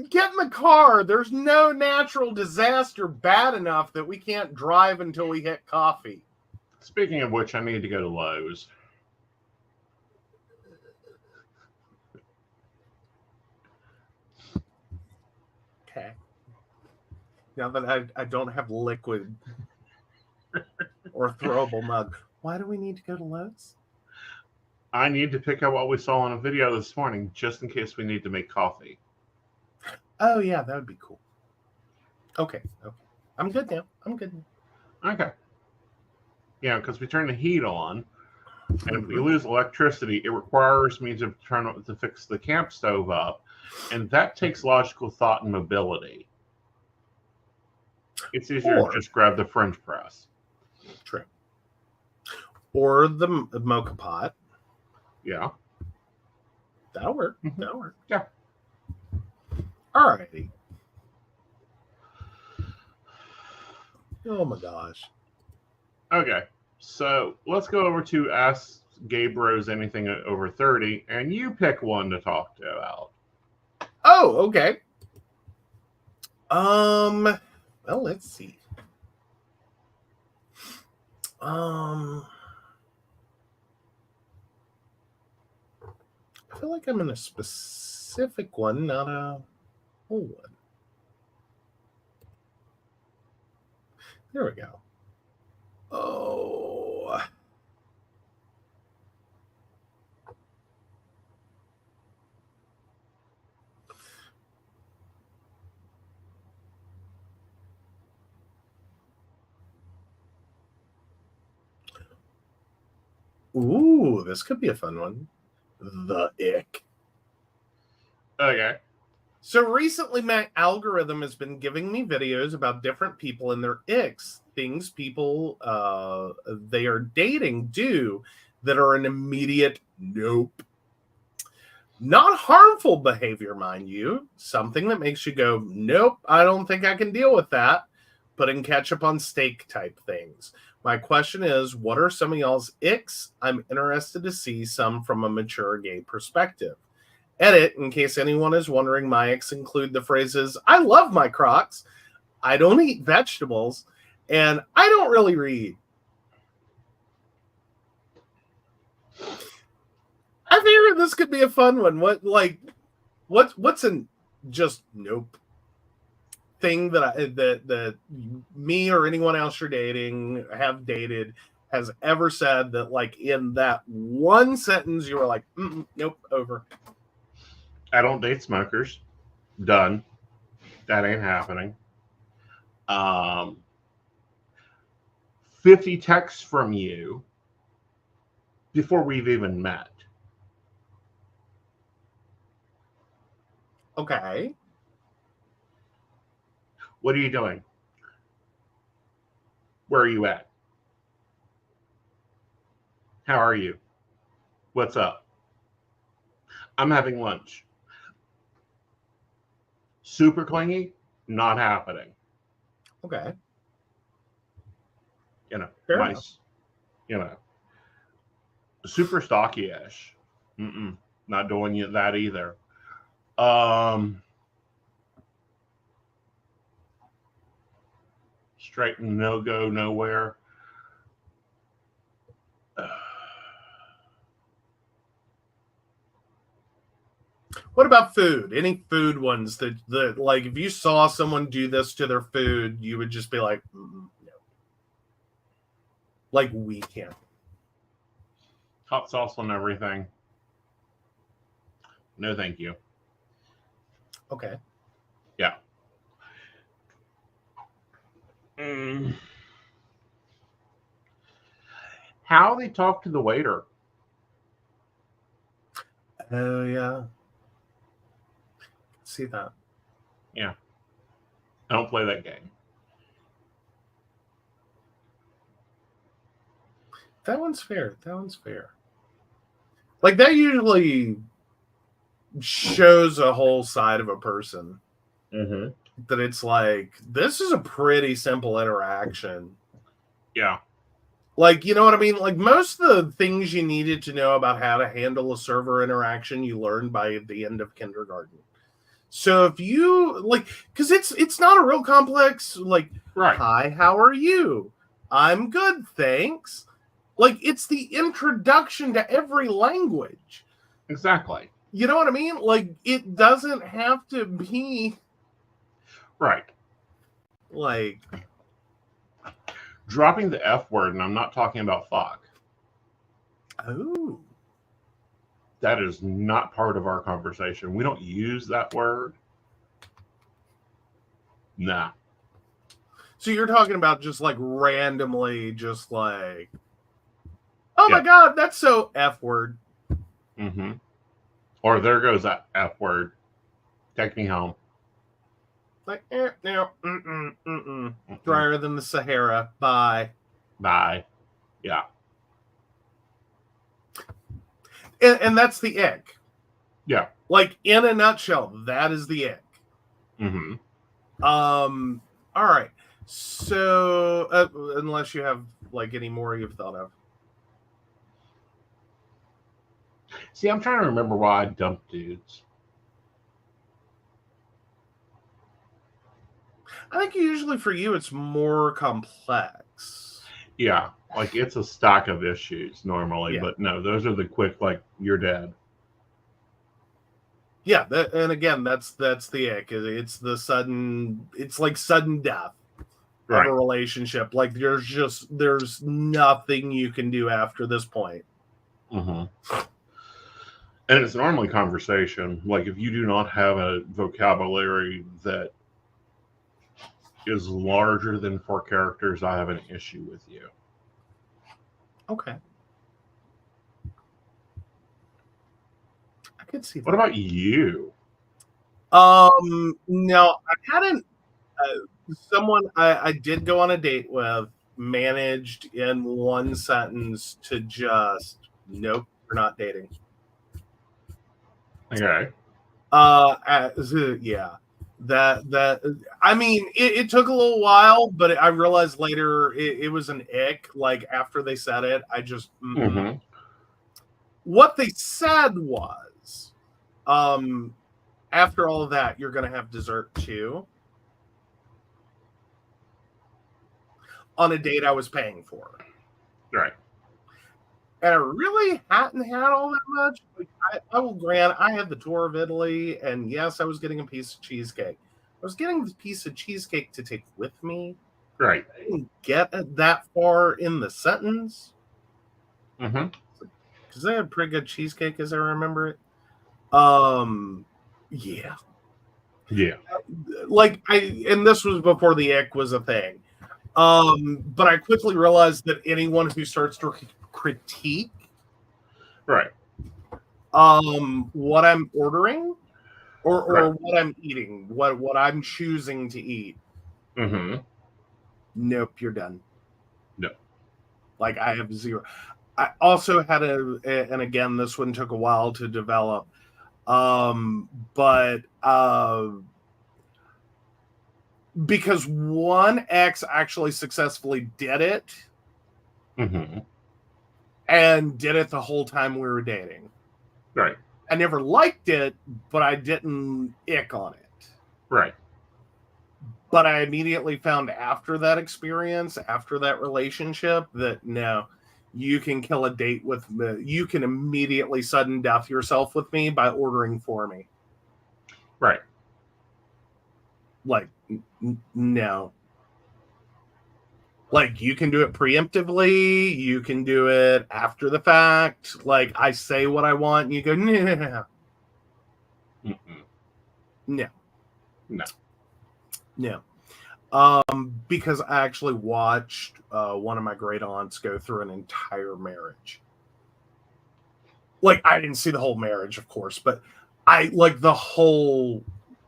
get in the car. There's no natural disaster bad enough that we can't drive until we hit coffee. Speaking of which, I need to go to Lowe's. Okay. Now that I don't have liquid or throwable mug. Why do we need to go to Lowe's? I need to pick up what we saw in a video this morning, just in case we need to make coffee. Oh, yeah, that would be cool. Okay. I'm good now. Okay. Yeah, because we turn the heat on, and if we lose electricity, it requires me to fix the camp stove up, and that takes logical thought and mobility. It's easier to just grab the French press. True. Or the mocha pot. Yeah. That'll work. Yeah. Alrighty. Oh my gosh. Okay. So let's go over to Ask Gay Bros Anything Over 30, and you pick one to talk about. Oh, okay. Well, let's see. I feel like I'm in a specific one, not a whole one. There we go. Oh. Ooh, this could be a fun one. The ick. Okay. So recently, my algorithm has been giving me videos about different people and their icks, things people they are dating do that are an immediate nope. Not harmful behavior, mind you. Something that makes you go, nope, I don't think I can deal with that. Putting ketchup on steak type things. My question is, what are some of y'all's icks? I'm interested to see some from a mature gay perspective. Edit, in case anyone is wondering, my icks include the phrases, I love my Crocs, I don't eat vegetables, and I don't really read. I figured this could be a fun one. What's an just nope thing that me or anyone else you're dating, have dated, has ever said that, like, in that one sentence you were like, nope, over. I don't date smokers. Done. That ain't happening. 50 texts from you before we've even met. Okay. What are you doing? Where are you at? How are you? What's up? I'm having lunch. Super clingy? Not happening. Okay. You know, Fair nice. enough. You know, super stocky-ish. Not doing that either. Straight no go nowhere. What about food? Any food ones that like, if you saw someone do this to their food, you would just be like, no. Like, we can't. Hot sauce on everything. No, thank you. Okay. Yeah. How they talk to the waiter. Oh, yeah. See that. Yeah. I don't play that game. That one's fair. Like, that usually shows a whole side of a person. Mm-hmm. That it's like, this is a pretty simple interaction. Yeah. Like, you know what I mean? Like, most of the things you needed to know about how to handle a server interaction, you learned by the end of kindergarten. So if you, like, because it's not a real complex, like, right. Hi, how are you? I'm good, thanks. Like, it's the introduction to every language. Exactly. You know what I mean? Like, it doesn't have to be... Right. Like... Dropping the F word, and I'm not talking about fuck. Oh. That is not part of our conversation. We don't use that word. Nah. So you're talking about just like randomly, just like, oh my God, that's so F word. Mm-hmm. Or there goes that F word. Take me home. Like, no, drier than the Sahara. Bye. Bye. Yeah. And that's the ick. Yeah. Like, in a nutshell, that is the ick. Mm-hmm. All right. So, unless you have like any more you've thought of. See, I'm trying to remember why I dumped dudes. I think usually for you it's more complex. Yeah, like it's a stack of issues normally, Yeah. but no, those are the quick, like, you're dead. Yeah, and again, that's the ick. It's the sudden, it's like sudden death of a relationship. Like there's nothing you can do after this point. Mm-hmm. And it's normally conversation. Like if you do not have a vocabulary that is larger than 4 characters, I have an issue with you. Okay. I could see that. What about you? No, I hadn't. Someone I did go on a date with managed in one sentence to just, nope, we're not dating. Okay. Yeah. That I mean, it took a little while, but I realized later it was an ick. Like after they said it, I just Mm-hmm. What they said was, after all of that, you're gonna have dessert too. On a date I was paying for. Right. And I really hadn't had all that much. Like, I will grant I had the tour of Italy, and yes, I was getting a piece of cheesecake. I was getting the piece of cheesecake to take with me. Right. I didn't get that far in the sentence. Mm-hmm. Because they had pretty good cheesecake as I remember it. Yeah. Yeah. Like and this was before the ick was a thing. But I quickly realized that anyone who starts to critique Right. what I'm ordering or Right. what I'm eating, what I'm choosing to eat. Mm-hmm. Nope, you're done. No. Like I have zero. I also had and again, this one took a while to develop. But because one ex actually successfully did it, Mm-hmm. and did it the whole time we were dating. Right. I never liked it, but I didn't ick on it. Right. But I immediately found after that experience, after that relationship, that no, you can kill a date with me. You can immediately sudden death yourself with me by ordering for me. Right. Like, no. Like, you can do it preemptively. You can do it after the fact. Like, I say what I want, and you go, no. Mm-mm. No. No. No. Because I actually watched one of my great aunts go through an entire marriage. Like, I didn't see the whole marriage, of course, but I like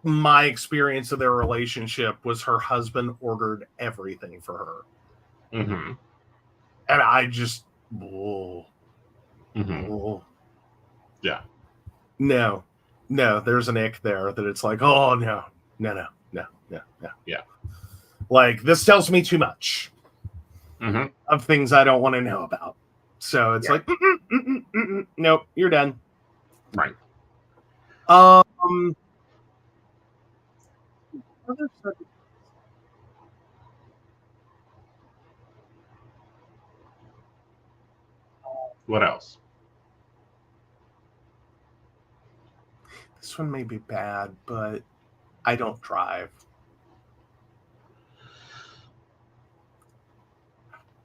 my experience of their relationship was her husband ordered everything for her. Mm-hmm. And I just, whoa. Mm-hmm. Whoa. Yeah. No, there's an ick there that it's like, oh, no. Yeah. Like, this tells me too much of things I don't want to know about. So it's like, nope, you're done. Right. What else? This one may be bad, but I don't drive.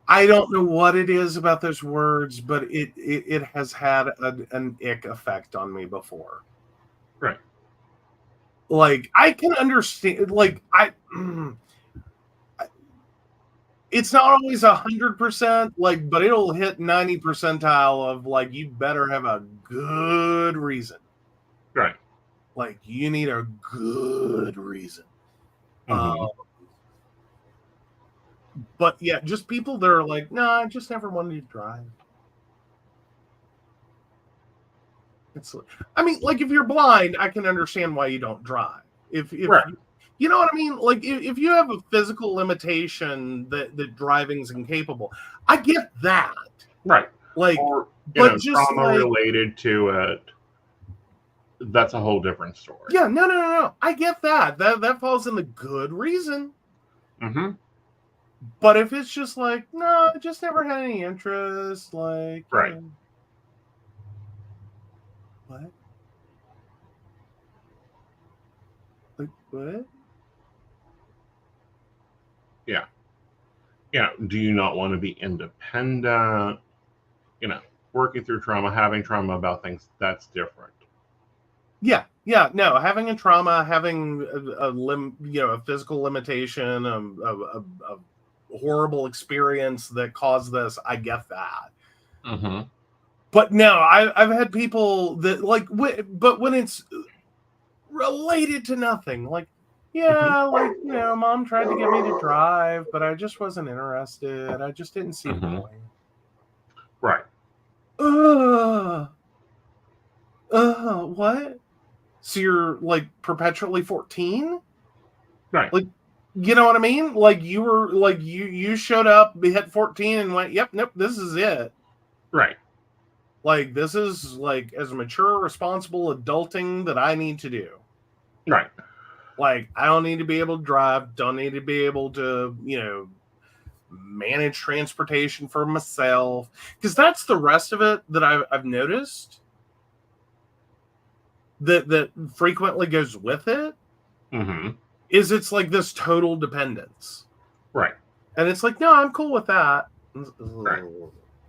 I don't know what it is about those words, but it has had an ick effect on me before. Right. Like, I can understand, like, it's not always 100%, like, but it'll hit 90 percentile of, like, you better have a good reason. Right. Like, you need a good reason. But yeah, just people that are like, nah, I just never wanted to drive. It's, I mean, like, if you're blind, I can understand why you don't drive. If right. you know what I mean? Like, if you have a physical limitation that driving's incapable, I get that. Right. Like, or, but just trauma like, related to it, that's a whole different story. Yeah, no. I get that. That falls in the good reason. Mm-hmm. But if it's just like, no, I just never had any interest, like, right. What? Like, what? Yeah. Do you not want to be independent? Working through trauma, having trauma about things, that's different. Yeah, no, having a trauma, having a physical limitation, a horrible experience that caused this, I get that. Mm-hmm. But no, I've had people that, like, but when it's related to nothing, like, like, mom tried to get me to drive, but I just wasn't interested. I just didn't see the point. Right. What? So you're, like, perpetually 14? Right. Like, you know what I mean? Like, you were, like, you showed up, hit 14 and went, yep, nope, this is it. Right. Like, this is, like, as mature, responsible adulting that I need to do. Right. Like, I don't need to be able to drive, don't need to be able to, manage transportation for myself. Because that's the rest of it that I've noticed that frequently goes with it. Mm-hmm. Is it's like this total dependence. Right. And it's like, no, I'm cool with that. Right.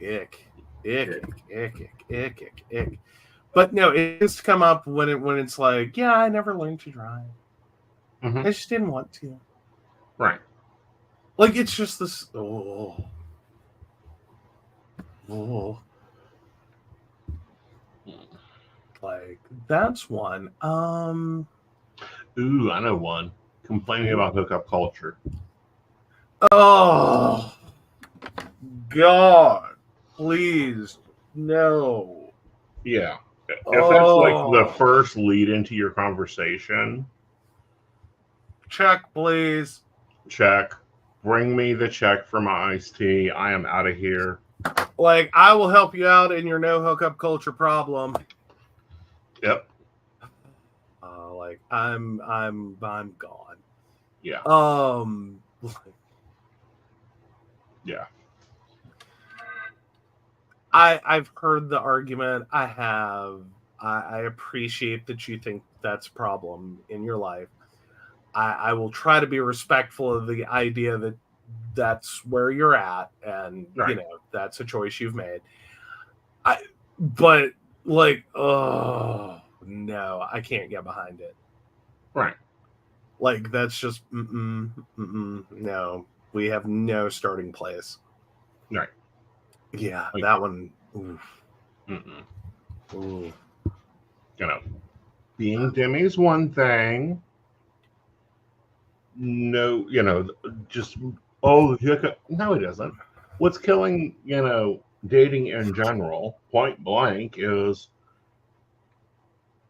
Ick. But no, it has to come up when it's like, yeah, I never learned to drive. Mm-hmm. I just didn't want to. Right. Like, it's just this. Like, that's one. Ooh, I know one. Complaining about hookup culture. Oh, God. Please. No. Yeah. If that's like the first lead into your conversation. Check, please. Check. Bring me the check for my iced tea. I am out of here. Like, I will help you out in your no hookup culture problem. Yep. Like, I'm gone. Yeah. Yeah. I've heard the argument. I appreciate that you think that's a problem in your life. I will try to be respectful of the idea that that's where you're at, and right. That's a choice you've made. But like, oh no, I can't get behind it. Right. Like, that's just no. We have no starting place. Right. Yeah, like, that one. Oof. Ooh. Being Demi's one thing. No, just no, it isn't. What's killing, dating in general, point blank, is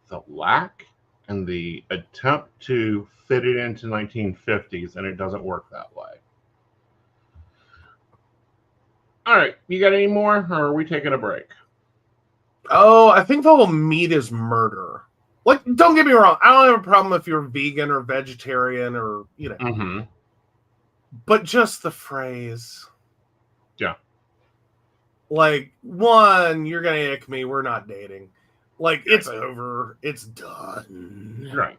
the lack and the attempt to fit it into 1950s, and it doesn't work that way. All right, you got any more, or are we taking a break? Oh, I think the whole meat is murder. Like, don't get me wrong, I don't have a problem if you're vegan or vegetarian or, but just the phrase. Yeah. Like, one, you're going to ick me, we're not dating. Like, it's over, it's done. Right.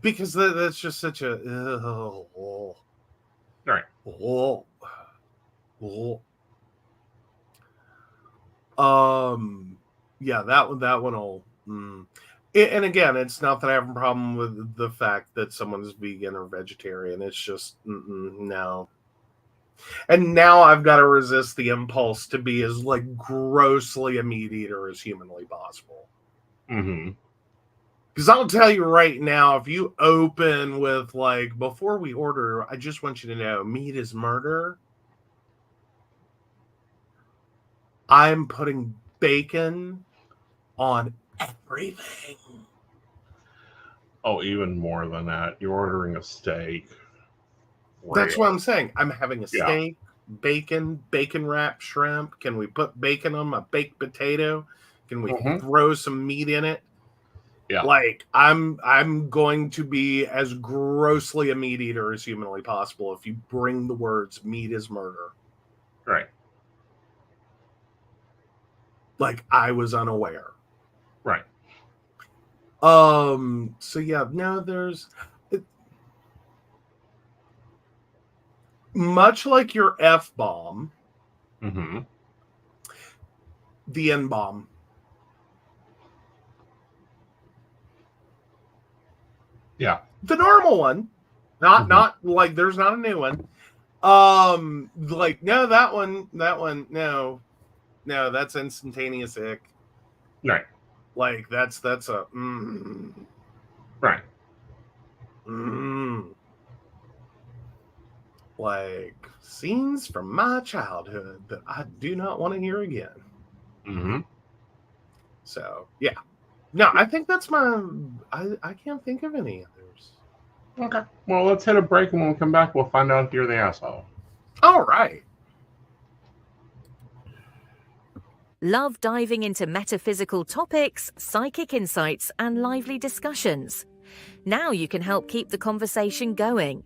Because that's just such a... Right. Cool. Yeah, that one will. And again, it's not that I have a problem with the fact that someone's vegan or vegetarian. It's just no. And now I've got to resist the impulse to be as like grossly a meat eater as humanly possible. Mm-hmm. Because I'll tell you right now, if you open with like, before we order, I just want you to know, meat is murder. I'm putting bacon on everything. Oh, even more than that. You're ordering a steak. That's what I'm saying. I'm having a steak, bacon wrapped shrimp. Can we put bacon on my baked potato? Can we throw some meat in it? Yeah. Like, I'm going to be as grossly a meat eater as humanly possible if you bring the words meat is murder. Right. Like, I was unaware. Right. So yeah, no, there's much like your F-bomb, the N-bomb. Yeah. The normal one. Not like there's not a new one. Like, no, that one, no, that's instantaneous ick. Right. Like, that's a right. Like, scenes from my childhood that I do not want to hear again. So yeah, no, I think that's my. I can't think of any others. Okay. Well, let's hit a break, and when we come back, we'll find out if you're the asshole. All right. Love diving into metaphysical topics, psychic insights, and lively discussions? Now you can help keep the conversation going.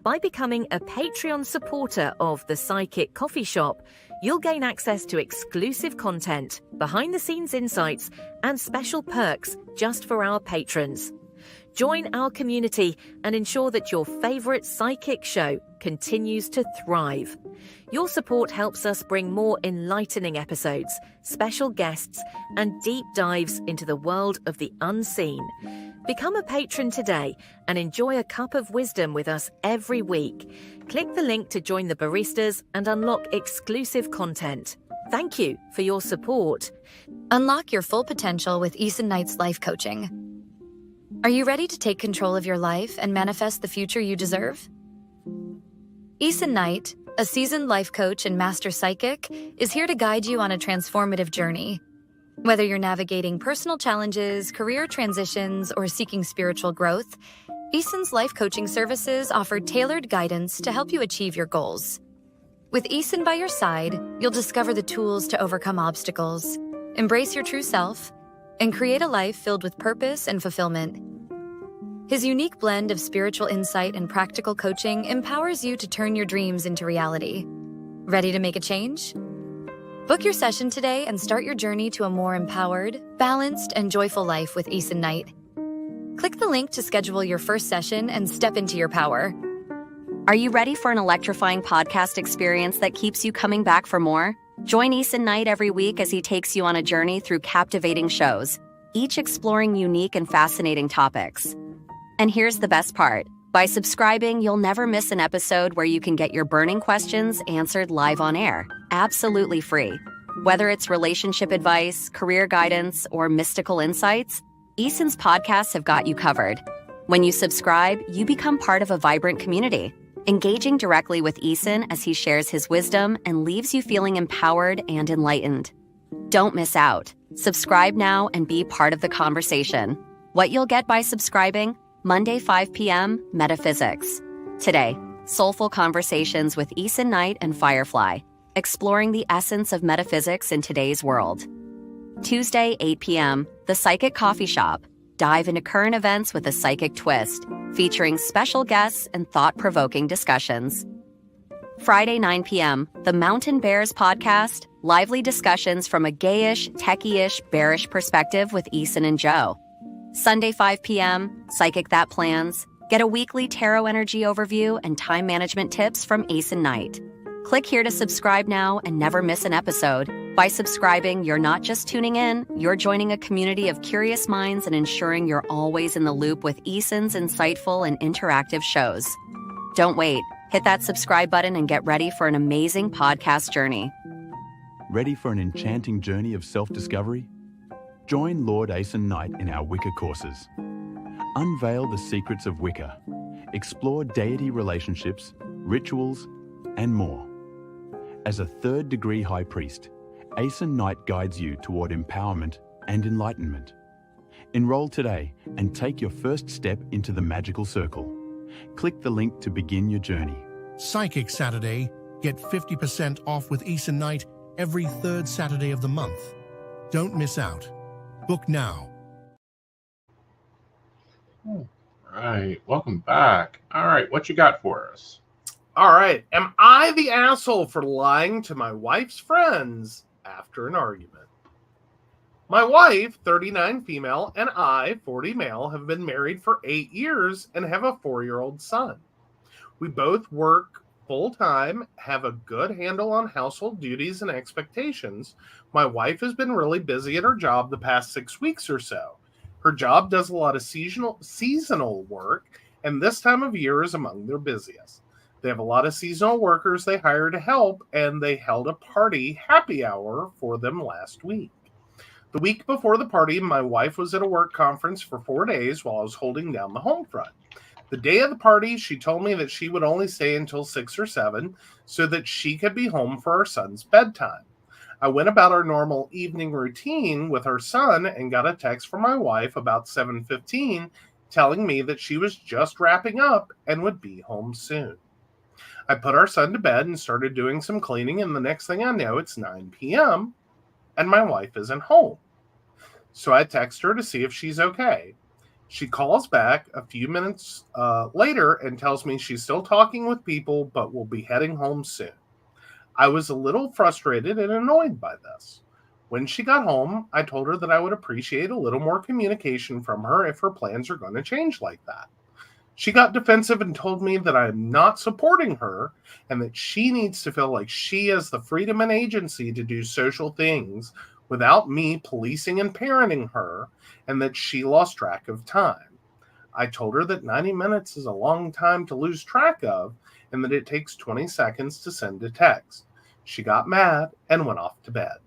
By becoming a Patreon supporter of The Psychic Coffee Shop, you'll gain access to exclusive content, behind-the-scenes insights, and special perks just for our patrons. Join our community and ensure that your favorite psychic show continues to thrive. Your support helps us bring more enlightening episodes, special guests, and deep dives into the world of the unseen. Become a patron today and enjoy a cup of wisdom with us every week. Click the link to join the baristas and unlock exclusive content. Thank you for your support. Unlock your full potential with Aeson Knight's life coaching. Are you ready to take control of your life and manifest the future you deserve? Aeson Knight, a seasoned life coach and master psychic, is here to guide you on a transformative journey. Whether you're navigating personal challenges, career transitions, or seeking spiritual growth, Aeson's life coaching services offer tailored guidance to help you achieve your goals. With Aeson by your side, you'll discover the tools to overcome obstacles, embrace your true self, and create a life filled with purpose and fulfillment. His unique blend of spiritual insight and practical coaching empowers you to turn your dreams into reality. Ready to make a change? Book your session today and start your journey to a more empowered, balanced, and joyful life with Aeson Knight. Click the link to schedule your first session and step into your power. Are you ready for an electrifying podcast experience that keeps you coming back for more? Join Aeson Knight every week as he takes you on a journey through captivating shows, each exploring unique and fascinating topics. And here's the best part. By subscribing, you'll never miss an episode where you can get your burning questions answered live on air, absolutely free. Whether it's relationship advice, career guidance, or mystical insights, Aeson's podcasts have got you covered. When you subscribe, you become part of a vibrant community, engaging directly with Aeson as he shares his wisdom and leaves you feeling empowered and enlightened. Don't miss out. Subscribe now and be part of the conversation. What you'll get by subscribing: Monday 5 p.m. Metaphysics. Today, soulful conversations with Aeson Knight and Firefly, exploring the essence of metaphysics in today's world. Tuesday 8 p.m. The Psychic Coffee Shop. Dive into current events with a psychic twist, featuring special guests and thought-provoking discussions. Friday 9 p.m. The Mountain Bears Podcast. Lively discussions from a gayish, techy-ish, bearish perspective with Aeson and Joe. Sunday 5 p.m. Psychic That Plans. Get a weekly tarot energy overview and time management tips from Aeson Knight. Click here to subscribe now and never miss an episode. By subscribing, you're not just tuning in, you're joining a community of curious minds and ensuring you're always in the loop with Aeson's insightful and interactive shows. Don't wait. Hit that subscribe button and get ready for an amazing podcast journey. Ready for an enchanting journey of self-discovery? Join Lord Aeson Knight in our Wicca courses. Unveil the secrets of Wicca. Explore deity relationships, rituals, and more. As a third-degree high priest, Aeson Knight guides you toward empowerment and enlightenment. Enroll today and take your first step into the magical circle. Click the link to begin your journey. Psychic Saturday. Get 50% off with Aeson Knight every third Saturday of the month. Don't miss out. Book now. All right, welcome back. All right, what you got for us? All right, am I the asshole for lying to my wife's friends after an argument? My wife, 39 female, and I, 40 male, have been married for 8 years and have a 4-year-old son. We both work full-time, have a good handle on household duties and expectations. My wife has been really busy at her job the past 6 weeks or so. Her job does a lot of seasonal work, and this time of year is among their busiest. They have a lot of seasonal workers they hire to help, and they held a party happy hour for them last week. The week before the party, my wife was at a work conference for 4 days while I was holding down the home front. The day of the party, she told me that she would only stay until 6 or 7 so that she could be home for our son's bedtime. I went about our normal evening routine with our son and got a text from my wife about 7:15 telling me that she was just wrapping up and would be home soon. I put our son to bed and started doing some cleaning, and the next thing I know, it's 9 p.m., and my wife isn't home. So I text her to see if she's okay. She calls back a few minutes later and tells me she's still talking with people, but will be heading home soon. I was a little frustrated and annoyed by this. When she got home, I told her that I would appreciate a little more communication from her if her plans are going to change like that. She got defensive and told me that I'm not supporting her and that she needs to feel like she has the freedom and agency to do social things without me policing and parenting her, and that she lost track of time. I told her that 90 minutes is a long time to lose track of and that it takes 20 seconds to send a text. She got mad and went off to bed.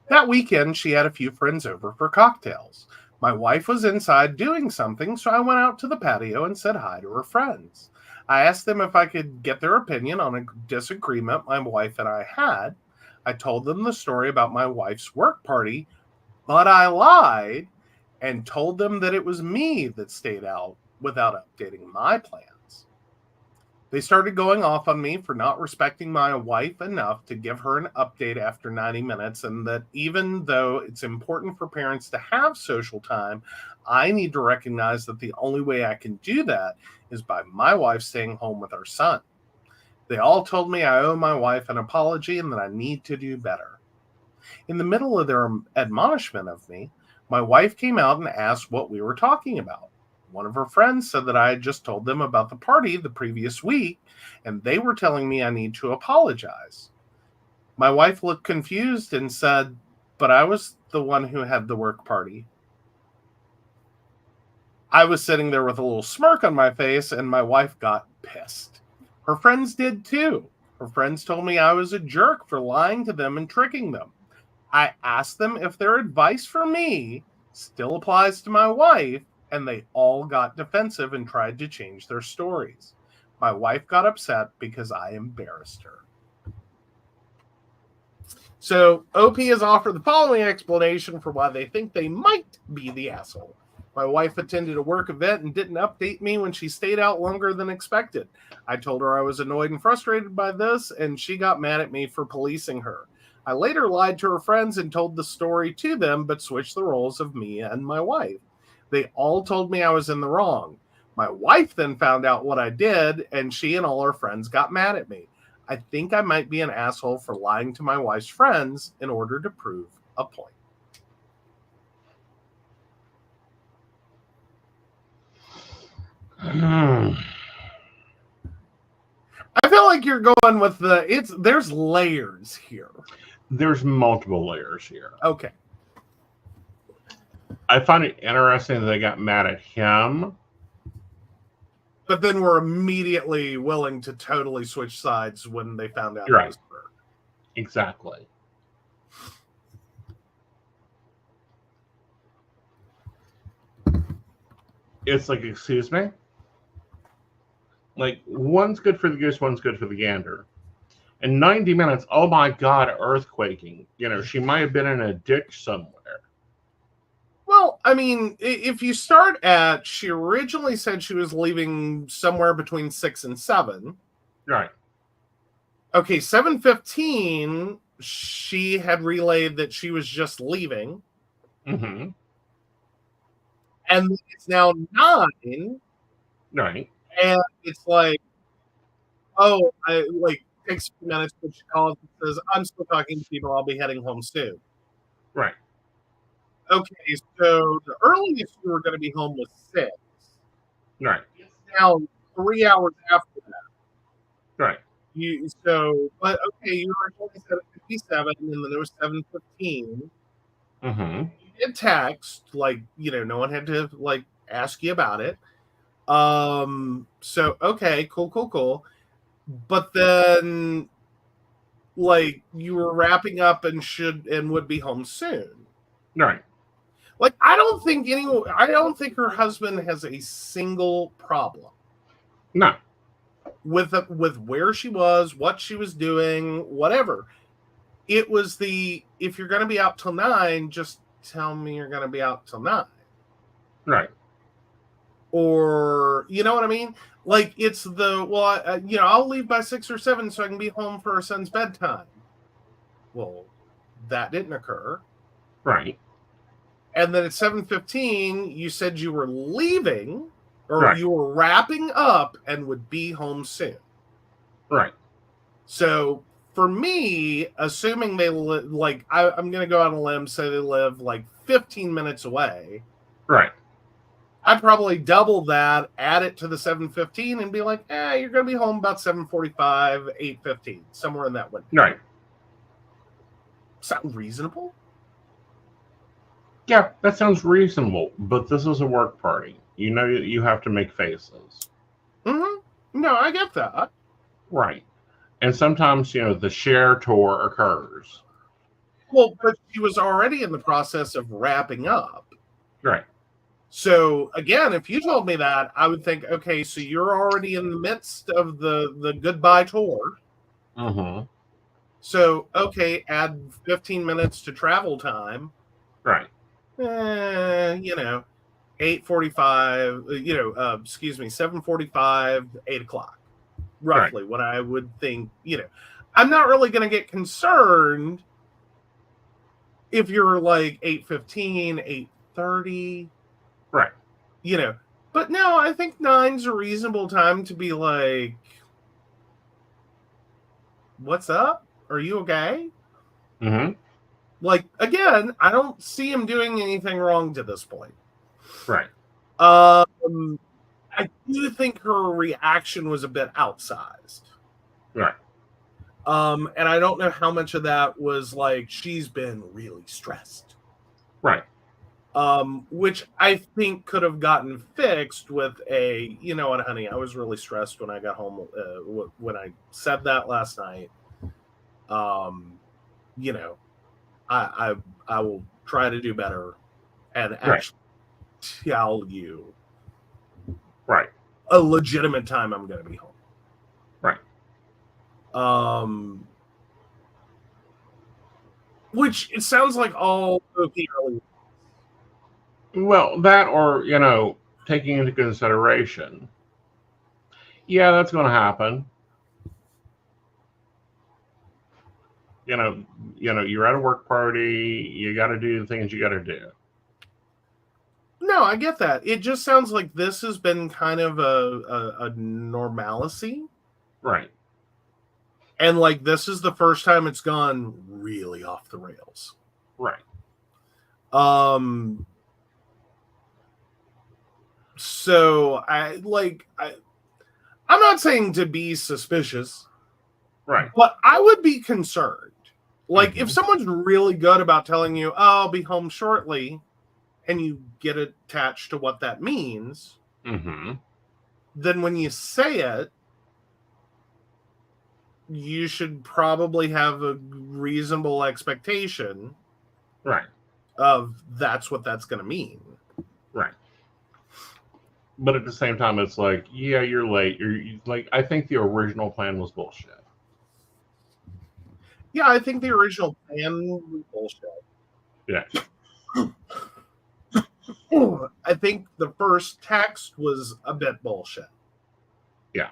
That weekend, she had a few friends over for cocktails. My wife was inside doing something, so I went out to the patio and said hi to her friends. I asked them if I could get their opinion on a disagreement my wife and I had. I told them the story about my wife's work party, but I lied and told them that it was me that stayed out without updating my plans. They started going off on me for not respecting my wife enough to give her an update after 90 minutes, and that even though it's important for parents to have social time, I need to recognize that the only way I can do that is by my wife staying home with our son. They all told me I owe my wife an apology and that I need to do better. In the middle of their admonishment of me, my wife came out and asked what we were talking about. One of her friends said that I had just told them about the party the previous week, and they were telling me I need to apologize. My wife looked confused and said, "But I was the one who had the work party." I was sitting there with a little smirk on my face, and my wife got pissed. Her friends did too. Her friends told me I was a jerk for lying to them and tricking them. I asked them if their advice for me still applies to my wife, and they all got defensive and tried to change their stories. My wife got upset because I embarrassed her. So OP has offered the following explanation for why they think they might be the asshole. My wife attended a work event and didn't update me when she stayed out longer than expected. I told her I was annoyed and frustrated by this, and she got mad at me for policing her. I later lied to her friends and told the story to them, but switched the roles of me and my wife. They all told me I was in the wrong. My wife then found out what I did, and she and all her friends got mad at me. I think I might be an asshole for lying to my wife's friends in order to prove a point. I feel feel like you're going with there's layers here. There's multiple layers here. Okay. I find it interesting that they got mad at him. But then we're immediately willing to totally switch sides when they found out it was her. Exactly. It's like, excuse me? Like, one's good for the goose, one's good for the gander. In 90 minutes, oh my God, earthquaking. She might have been in a ditch somewhere. Well, I mean, if you start at, she originally said she was leaving somewhere between 6 and 7. Right. Okay, 7:15, she had relayed that she was just leaving. Mm-hmm. And it's now 9. Right. And it's like, oh, takes a few minutes, but she calls and says, I'm still talking to people. I'll be heading home soon. Right. Okay, so the earliest you were going to be home was 6. Right. It's now 3 hours after that. Right. But okay, you originally said 57, and then there was 7:15. Mm-hmm. You did text, no one had to ask you about it. So okay, cool. But then, you were wrapping up and would be home soon. Right. I don't think her husband has a single problem. No. With where she was, what she was doing, whatever. It was if you're going to be out till 9, just tell me you're going to be out till 9. Right. Or, you know what I mean? It's I'll leave by 6 or 7 so I can be home for our son's bedtime. Well, that didn't occur. Right. And then at 7:15, you said you were leaving, or right. you were wrapping up and would be home soon. Right. So for me, assuming they I'm going to go on a limb, say they live 15 minutes away. Right. I'd probably double that, add it to the 7:15, and be like, you're going to be home about 7:45, 8:15, somewhere in that window. Right. Sound reasonable? Yeah, that sounds reasonable, but this is a work party. You have to make faces. Mm-hmm. No, I get that. Right. And sometimes, the share tour occurs. Well, but she was already in the process of wrapping up. Right. So, again, if you told me that, I would think, okay, so you're already in the midst of the goodbye tour. Mm-hmm. So, okay, add 15 minutes to travel time. Right. 8:45, 7:45, 8 o'clock. Roughly what I would think, I'm not really going to get concerned if you're 8:15, 8:30. Right. But no, I think 9's a reasonable time to be what's up? Are you okay? Mm-hmm. Again, I don't see him doing anything wrong to this point. Right. I do think her reaction was a bit outsized. Right. And I don't know how much of that was she's been really stressed. Right. Which I think could have gotten fixed with you know what, honey, I was really stressed when I got home, when I said that last night. I will try to do better and actually tell you a legitimate time I'm going to be home. Right. Which it sounds like all okay early. Well, that or, taking into consideration. Yeah, that's going to happen. You're at a work party. You got to do the things you got to do. No, I get that. It just sounds like this has been kind of a normalcy. Right. And this is the first time it's gone really off the rails. Right. So I'm not saying to be suspicious. Right. But I would be concerned. Like, if someone's really good about telling you, oh, I'll be home shortly, and you get attached to what that means, then when you say it, you should probably have a reasonable expectation of that's what that's going to mean. Right. But at the same time, it's like, yeah, you're late. You're like, I think the original plan was bullshit. Yeah, I think the original plan was bullshit. Yeah. I think the first text was a bit bullshit. Yeah.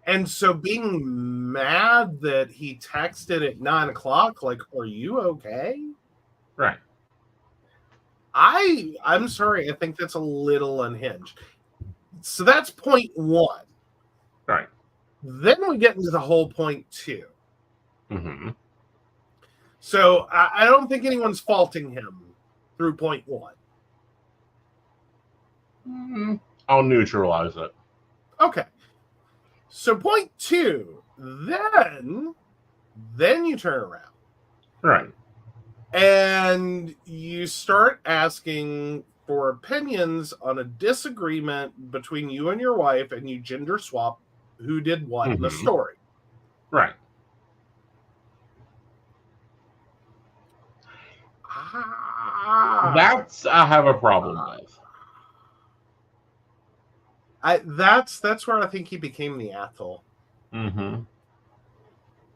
And so being mad that he texted at 9 o'clock, like, are you okay? Right. I'm sorry, I think that's a little unhinged. So that's point one. Right. Then we get into the whole point two. So I don't think anyone's faulting him through point one. I'll neutralize it. Okay. So point two, then you turn around. Right. And you start asking for opinions on a disagreement between you and your wife, and you gender swap who did what in the story. Right. That's I have a problem with. That's where I think he became the asshole.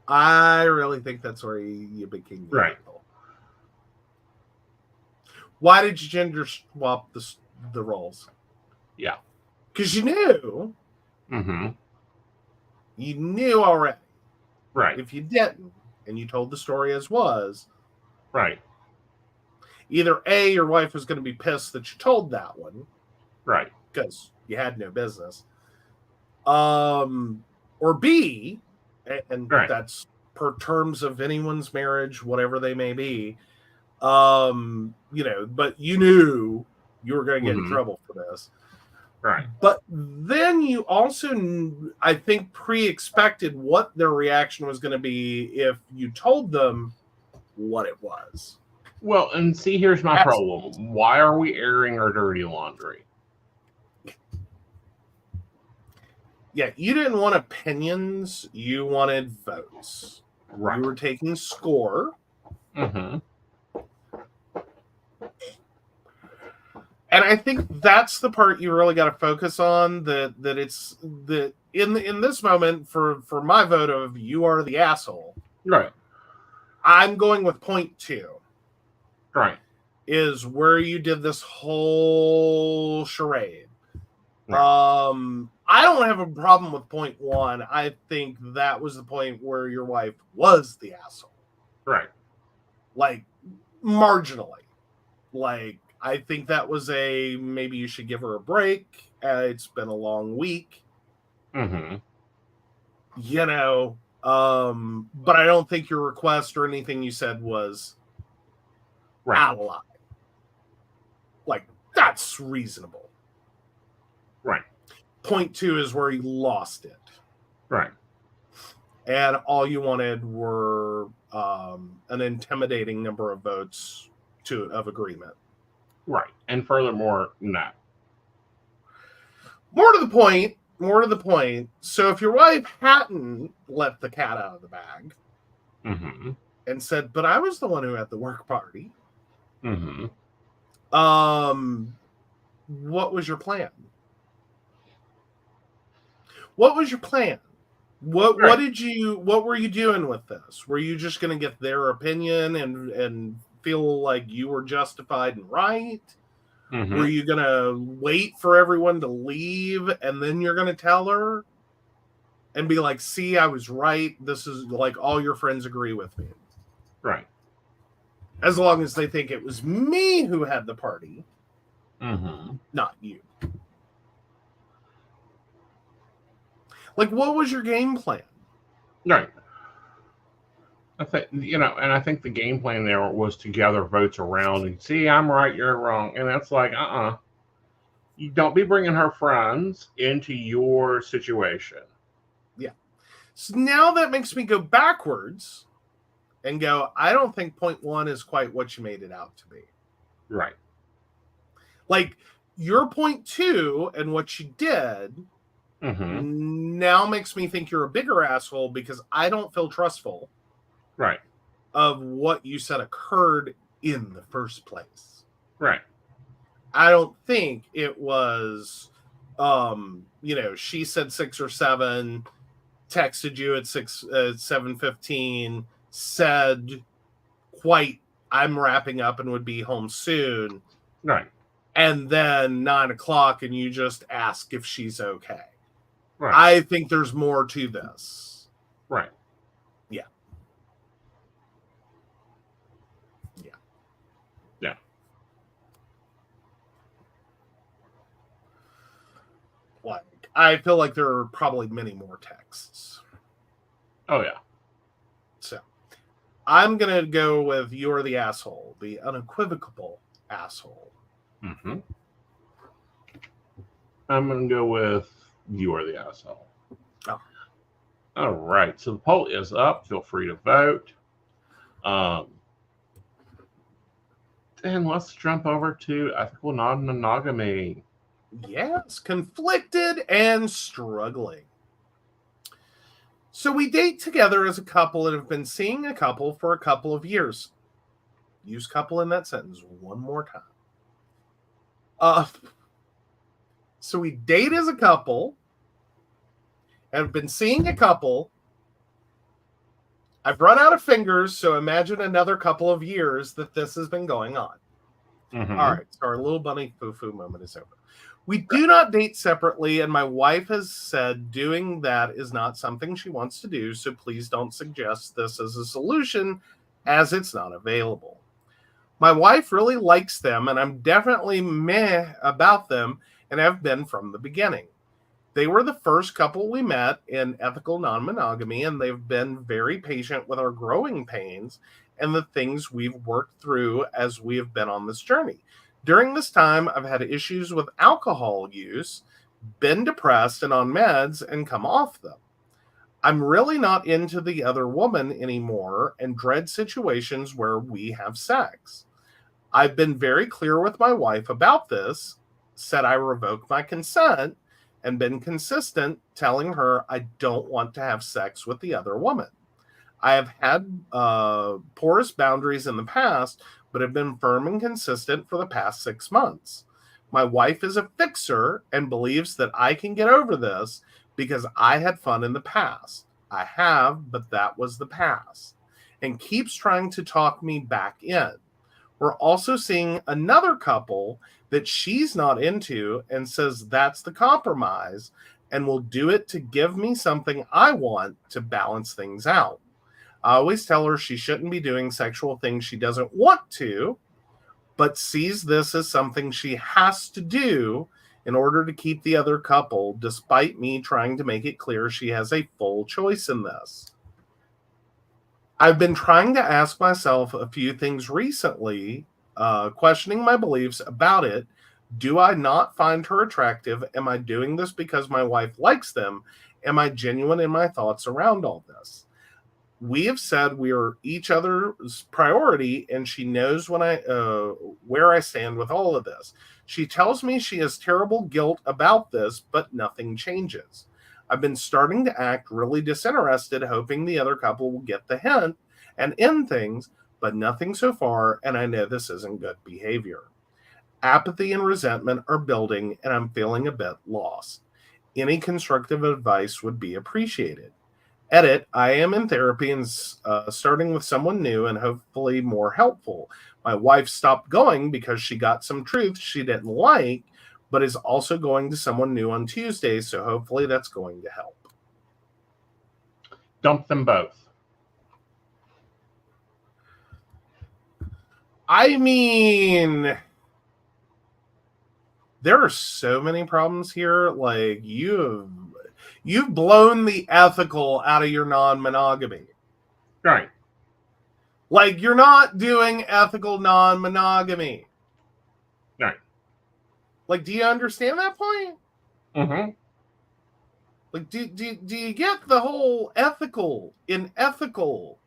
I really think that's where he became the asshole. Why did you gender swap the roles? Yeah. Because you knew. You knew already. Right. If you didn't, and you told the story as was. Right. Either A, your wife was going to be pissed that you told that one. Right. Because you had no business. Or B, and that's per terms of anyone's marriage, whatever they may be, but you knew you were going to get in trouble for this. Right. But then you also, I think, pre-expected what their reaction was going to be if you told them what it was. Well, and see, here's my problem. Why are we airing our dirty laundry? Yeah, you didn't want opinions. You wanted votes. Right. You were taking score. And I think that's the part you really got to focus on. That it's the in this moment for my vote of you are the asshole. Right. I'm going with point two. Right. Is where you did this whole charade. Right. I don't have a problem with point one. I think that was the point where your wife was the asshole. Right. Like, marginally. Like, I think that was maybe you should give her a break. It's been a long week. But I don't think your request or anything you said was out of line. Like, that's reasonable. Right. Point two is where you lost it. Right. And all you wanted were an intimidating number of votes of agreement. Right. And furthermore, no. More to the point. So if your wife hadn't let the cat out of the bag and said, but I was the one who had the work party. What was your plan? What was your plan? What were you doing with this? Were you just going to get their opinion and feel like you were justified and right? Were you going to wait for everyone to leave and then you're going to tell her and be like, see, I was right. This is like all your friends agree with me. Right. As long as they think it was me who had the party, not you. Like, what was your game plan? Right. I think, and I think the game plan there was to gather votes around and see, I'm right, you're wrong. And that's like, you don't be bringing her friends into your situation. Yeah. So now that makes me go backwards and go, I don't think point 1 is quite what you made it out to be. Right. Like, your point 2 and what you did now makes me think you're a bigger asshole because I don't feel trustful. Right. Of what you said occurred in the first place. Right. I don't think it was, she said 6 or 7, texted you at 7:15, said quite, I'm wrapping up and would be home soon. Right. And then 9 o'clock and you just ask if she's okay. Right. I think there's more to this. Right. Yeah. Like, I feel like there are probably many more texts. Oh, yeah. So, I'm going to go with you're the asshole, the unequivocal asshole. Mm-hmm. I'm going to go with you are the asshole. Oh. All right. So the poll is up. Feel free to vote. And let's jump over to ethical non-monogamy. Yes, conflicted and struggling. So we date together as a couple and have been seeing a couple for a couple of years. Use couple in that sentence one more time. So we date as a couple and have been seeing a couple. I've run out of fingers, so imagine another couple of years that this has been going on. Mm-hmm. All right, so our little bunny foo-foo moment is over. We do not date separately, and my wife has said doing that is not something she wants to do, so please don't suggest this as a solution, as it's not available. My wife really likes them, and I'm definitely meh about them, and have been from the beginning. They were the first couple we met in ethical non-monogamy, and they've been very patient with our growing pains and the things we've worked through as we have been on this journey. During this time, I've had issues with alcohol use, been depressed and on meds, and come off them. I'm really not into the other woman anymore and dread situations where we have sex. I've been very clear with my wife about this, said I revoked my consent, and been consistent telling her I don't want to have sex with the other woman. I have had porous boundaries in the past, but have been firm and consistent for the past 6 months. My wife is a fixer and believes that I can get over this because I had fun in the past. I have, but that was the past. And keeps trying to talk me back in. We're also seeing another couple that she's not into and says that's the compromise and will do it to give me something I want to balance things out. I always tell her she shouldn't be doing sexual things she doesn't want to, but sees this as something she has to do in order to keep the other couple, despite me trying to make it clear she has a full choice in this. I've been trying to ask myself a few things recently, questioning my beliefs about it. Do I not find her attractive? Am I doing this because my wife likes them? Am I genuine in my thoughts around all this? We have said we are each other's priority, and she knows where I stand with all of this. She tells me she has terrible guilt about this, but nothing changes. I've been starting to act really disinterested, hoping the other couple will get the hint and end things, but nothing so far, and I know this isn't good behavior. Apathy and resentment are building, and I'm feeling a bit lost. Any constructive advice would be appreciated. Edit, I am in therapy and starting with someone new and hopefully more helpful. My wife stopped going because she got some truth she didn't like, but is also going to someone new on Tuesday, so hopefully that's going to help. Dump them both. I mean, there are so many problems here. Like, you've blown the ethical out of your non-monogamy. Right. Like, you're not doing ethical non-monogamy. Right. Like, do you understand that point? Mm-hmm. Like, do you get the whole ethical,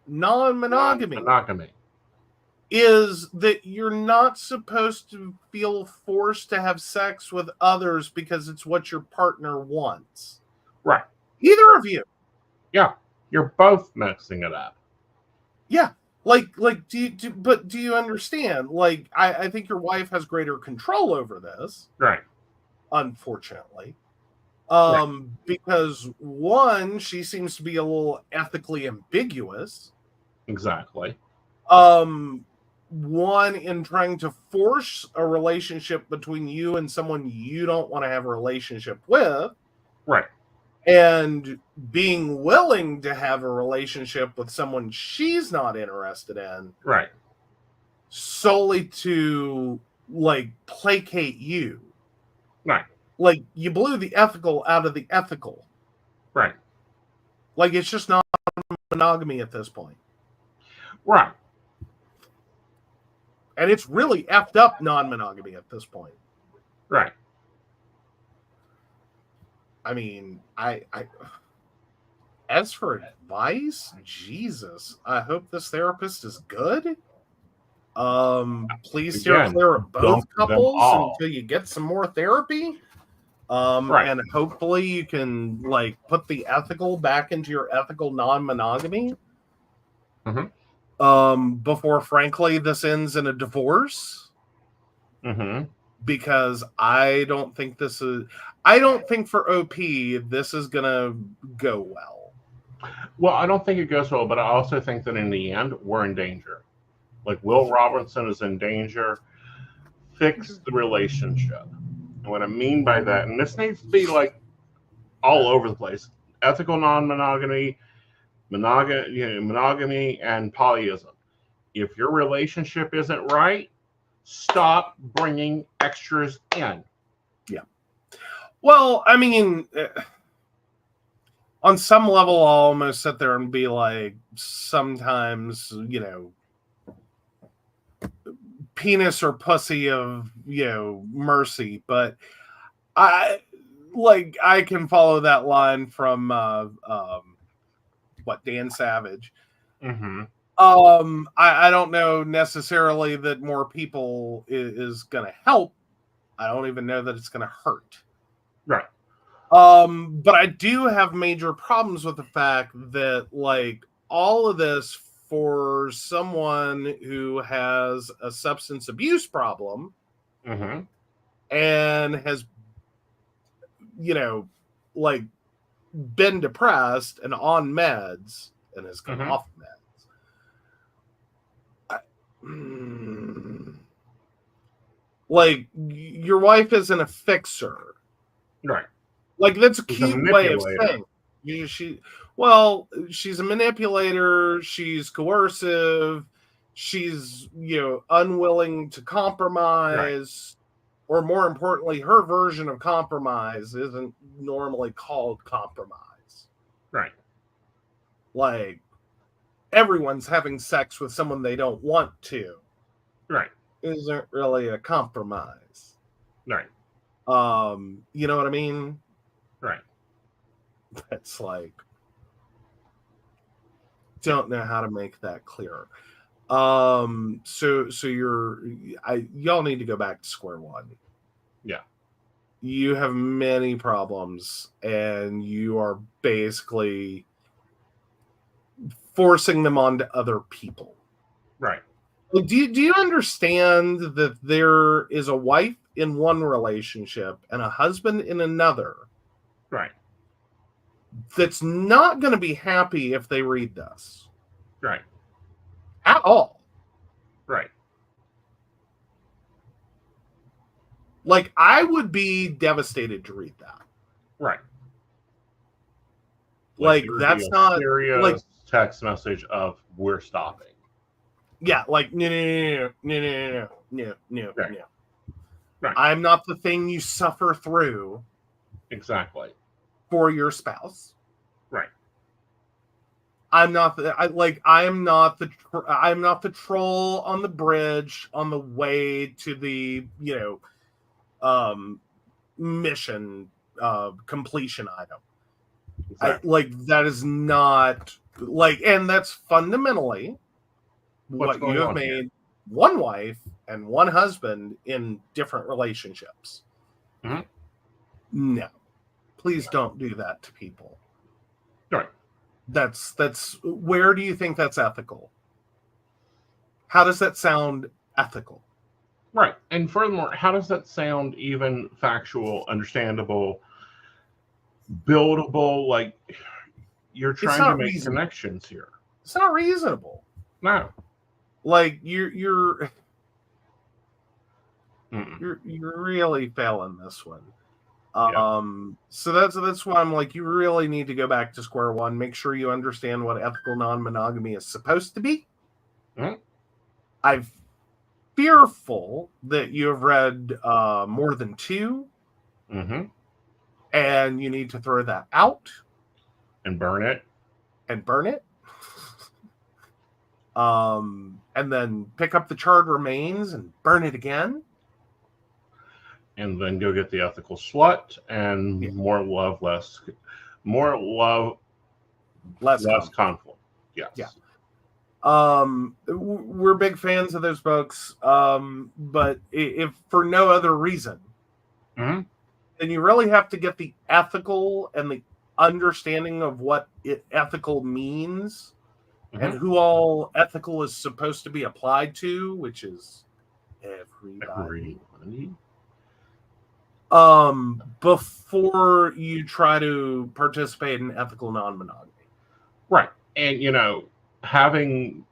non-monogamy? Monogamy is that you're not supposed to feel forced to have sex with others because it's what your partner wants. Right. Either of you. Yeah. You're both mixing it up. Yeah. But do you understand? Like, I think your wife has greater control over this. Right. Unfortunately. Right. Because one, she seems to be a little ethically ambiguous. Exactly. One, in trying to force a relationship between you and someone you don't want to have a relationship with. Right. And being willing to have a relationship with someone she's not interested in. Right. Solely to, like, placate you. Right. Like, you blew the ethical out of the ethical. Right. Like, it's just not monogamy at this point. Right. And it's really effed up non-monogamy at this point. Right. I mean, I as for advice, Jesus, I hope this therapist is good. Please steer clear of both couples until you get some more therapy. Right. And hopefully you can, like, put the ethical back into your ethical non-monogamy. Before, frankly, this ends in a divorce. Because I don't think for OP this is gonna go well. Well, I don't think it goes well, but I also think that in the end we're in danger. Like, Will Robinson is in danger. Fix the relationship. And what I mean by that, and this needs to be like all over the place: ethical non-monogamy, monogamy, and polyism. If your relationship isn't right, stop bringing extras in. Yeah. Well, I mean, on some level, I'll almost sit there and be like, sometimes, you know, penis or pussy of, you know, mercy. But I can follow that line from Dan Savage. I don't know necessarily that more people is going to help. I don't even know that it's going to hurt. Right. But I do have major problems with the fact that, like, all of this for someone who has a substance abuse problem and has, you know, like, been depressed and on meds and has gone off meds. Like, your wife isn't a fixer. Right. Like, that's a cute way of saying she's a manipulator, she's coercive, she's, you know, unwilling to compromise, or more importantly, her version of compromise isn't normally called compromise. Right. Like, everyone's having sex with someone they don't want to. Right. Isn't really a compromise. Right. You know what I mean? Right. That's like, don't know how to make that clearer. So y'all need to go back to square one. Yeah. You have many problems and you are basically forcing them onto other people. Right. Do you understand that there is a wife in one relationship and a husband in another? Right. That's not going to be happy if they read this. Right. At all. Right. Like, I would be devastated to read that. Right. Like that's not like text message of we're stopping. Yeah, like no. Right. I'm not the thing you suffer through. Exactly. For your spouse. Right. I'm not the I'm not the troll on the bridge on the way to the, mission completion item. Like, that is not, like, and that's fundamentally What's what you have made here? One wife and one husband in different relationships. Mm-hmm. No, please don't do that to people. Right. That's where do you think that's ethical? How does that sound ethical? Right. And furthermore, how does that sound even factual, understandable, buildable? Like, you're trying to make connections here. It's not reasonable. No. Like, you're really failing this one. So that's why I'm like, you really need to go back to square one. Make sure you understand what ethical non-monogamy is supposed to be. Mm-hmm. I'm fearful that you have read more than two, and you need to throw that out and burn it. And then pick up the charred remains and burn it again. And then go get the ethical slut and more love, less conflict. Yes. Yeah. We're big fans of those books. But if for no other reason, then you really have to get the ethical and the understanding of what ethical means and who all ethical is supposed to be applied to, which is everybody. Before you try to participate in ethical non-monogamy. Right. And,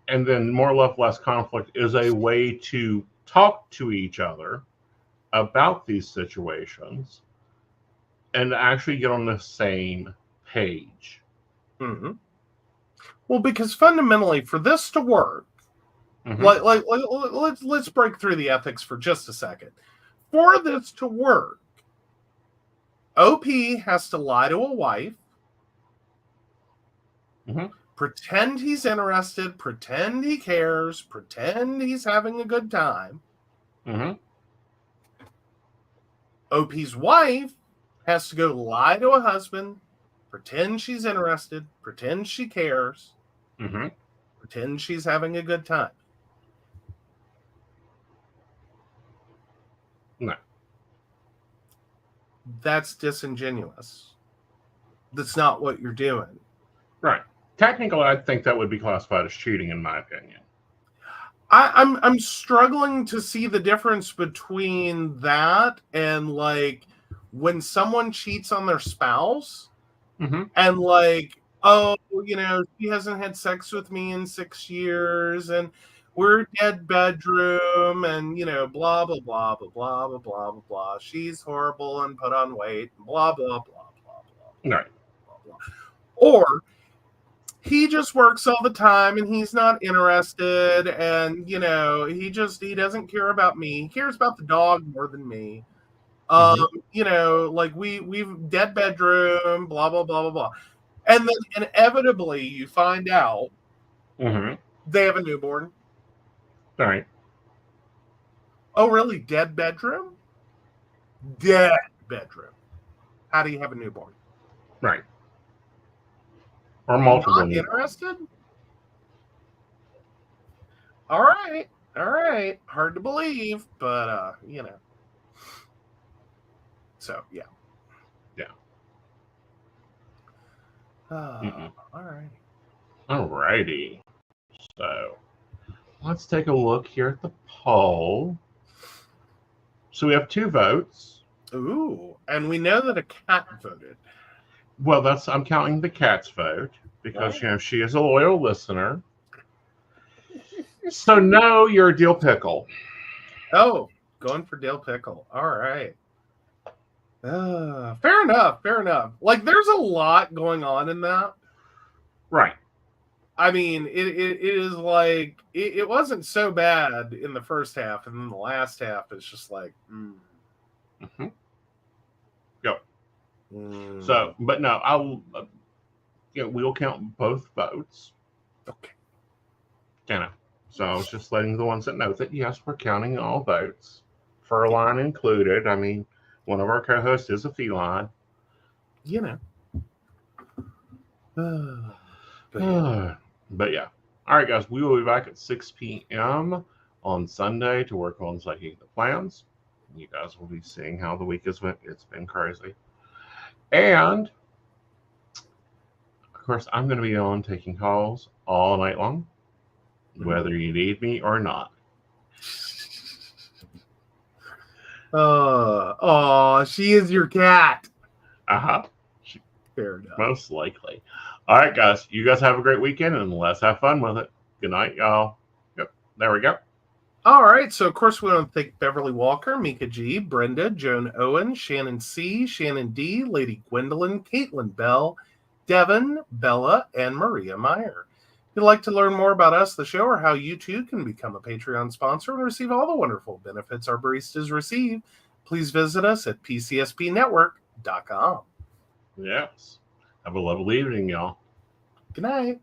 and then more love, less conflict is a way to talk to each other about these situations and actually get on the same page. Mm-hmm. Well, because fundamentally, for this to work, let's break through the ethics for just a second. For this to work, OP has to lie to a wife, pretend he's interested, pretend he cares, pretend he's having a good time. OP's wife has to go lie to a husband, pretend she's interested, pretend she cares, pretend she's having a good time. No. That's disingenuous. That's not what you're doing. Right. Technically, I think that would be classified as cheating, in my opinion. I'm struggling to see the difference between that and, like, when someone cheats on their spouse and, like, oh, she hasn't had sex with me in 6 years and we're dead bedroom and, blah, blah, blah, blah, blah, blah, blah, blah, blah. She's horrible and put on weight, blah, blah, blah, blah, blah. Right. Blah, blah. Or he just works all the time and he's not interested and, he doesn't care about me. He cares about the dog more than me. Like we've dead bedroom, blah, blah, blah, blah, blah. And then inevitably you find out they have a newborn. Right. Oh, really? Dead bedroom? Dead bedroom. How do you have a newborn? Right. Or multiple. Not interested? All right. Hard to believe, but So yeah. Yeah. All righty. So let's take a look here at the poll. So we have 2 votes. Ooh, and we know that a cat voted. Well, I'm counting the cat's vote because she is a loyal listener. So no, you're a dill pickle. Oh, going for dill pickle. All right. Fair enough. Like, there's a lot going on in that. Right. I mean, it is like it wasn't so bad in the first half, and then the last half is just like, Go. So, but no, I'll. We'll count both votes. Okay. So I was just letting the ones that know that yes, we're counting all votes, feline included. I mean, one of our co-hosts is a feline. But yeah. All right, guys, we will be back at 6 p.m. on Sunday to work on psychic the plans. You guys will be seeing how the week has went. It's been crazy. And, of course, I'm going to be on taking calls all night long, whether you need me or not. She is your cat. Fair enough. Most likely. All right, guys. You guys have a great weekend, and let's have fun with it. Good night, y'all. Yep. There we go. All right. So, of course, we want to thank Beverly Walker, Mika G, Brenda, Joan Owen, Shannon C, Shannon D, Lady Gwendolyn, Caitlin Bell, Devin, Bella, and Maria Meyer. If you'd like to learn more about us, the show, or how you too can become a Patreon sponsor and receive all the wonderful benefits our baristas receive, please visit us at pcspnetwork.com. Yes. Have a lovely evening, y'all. Good night.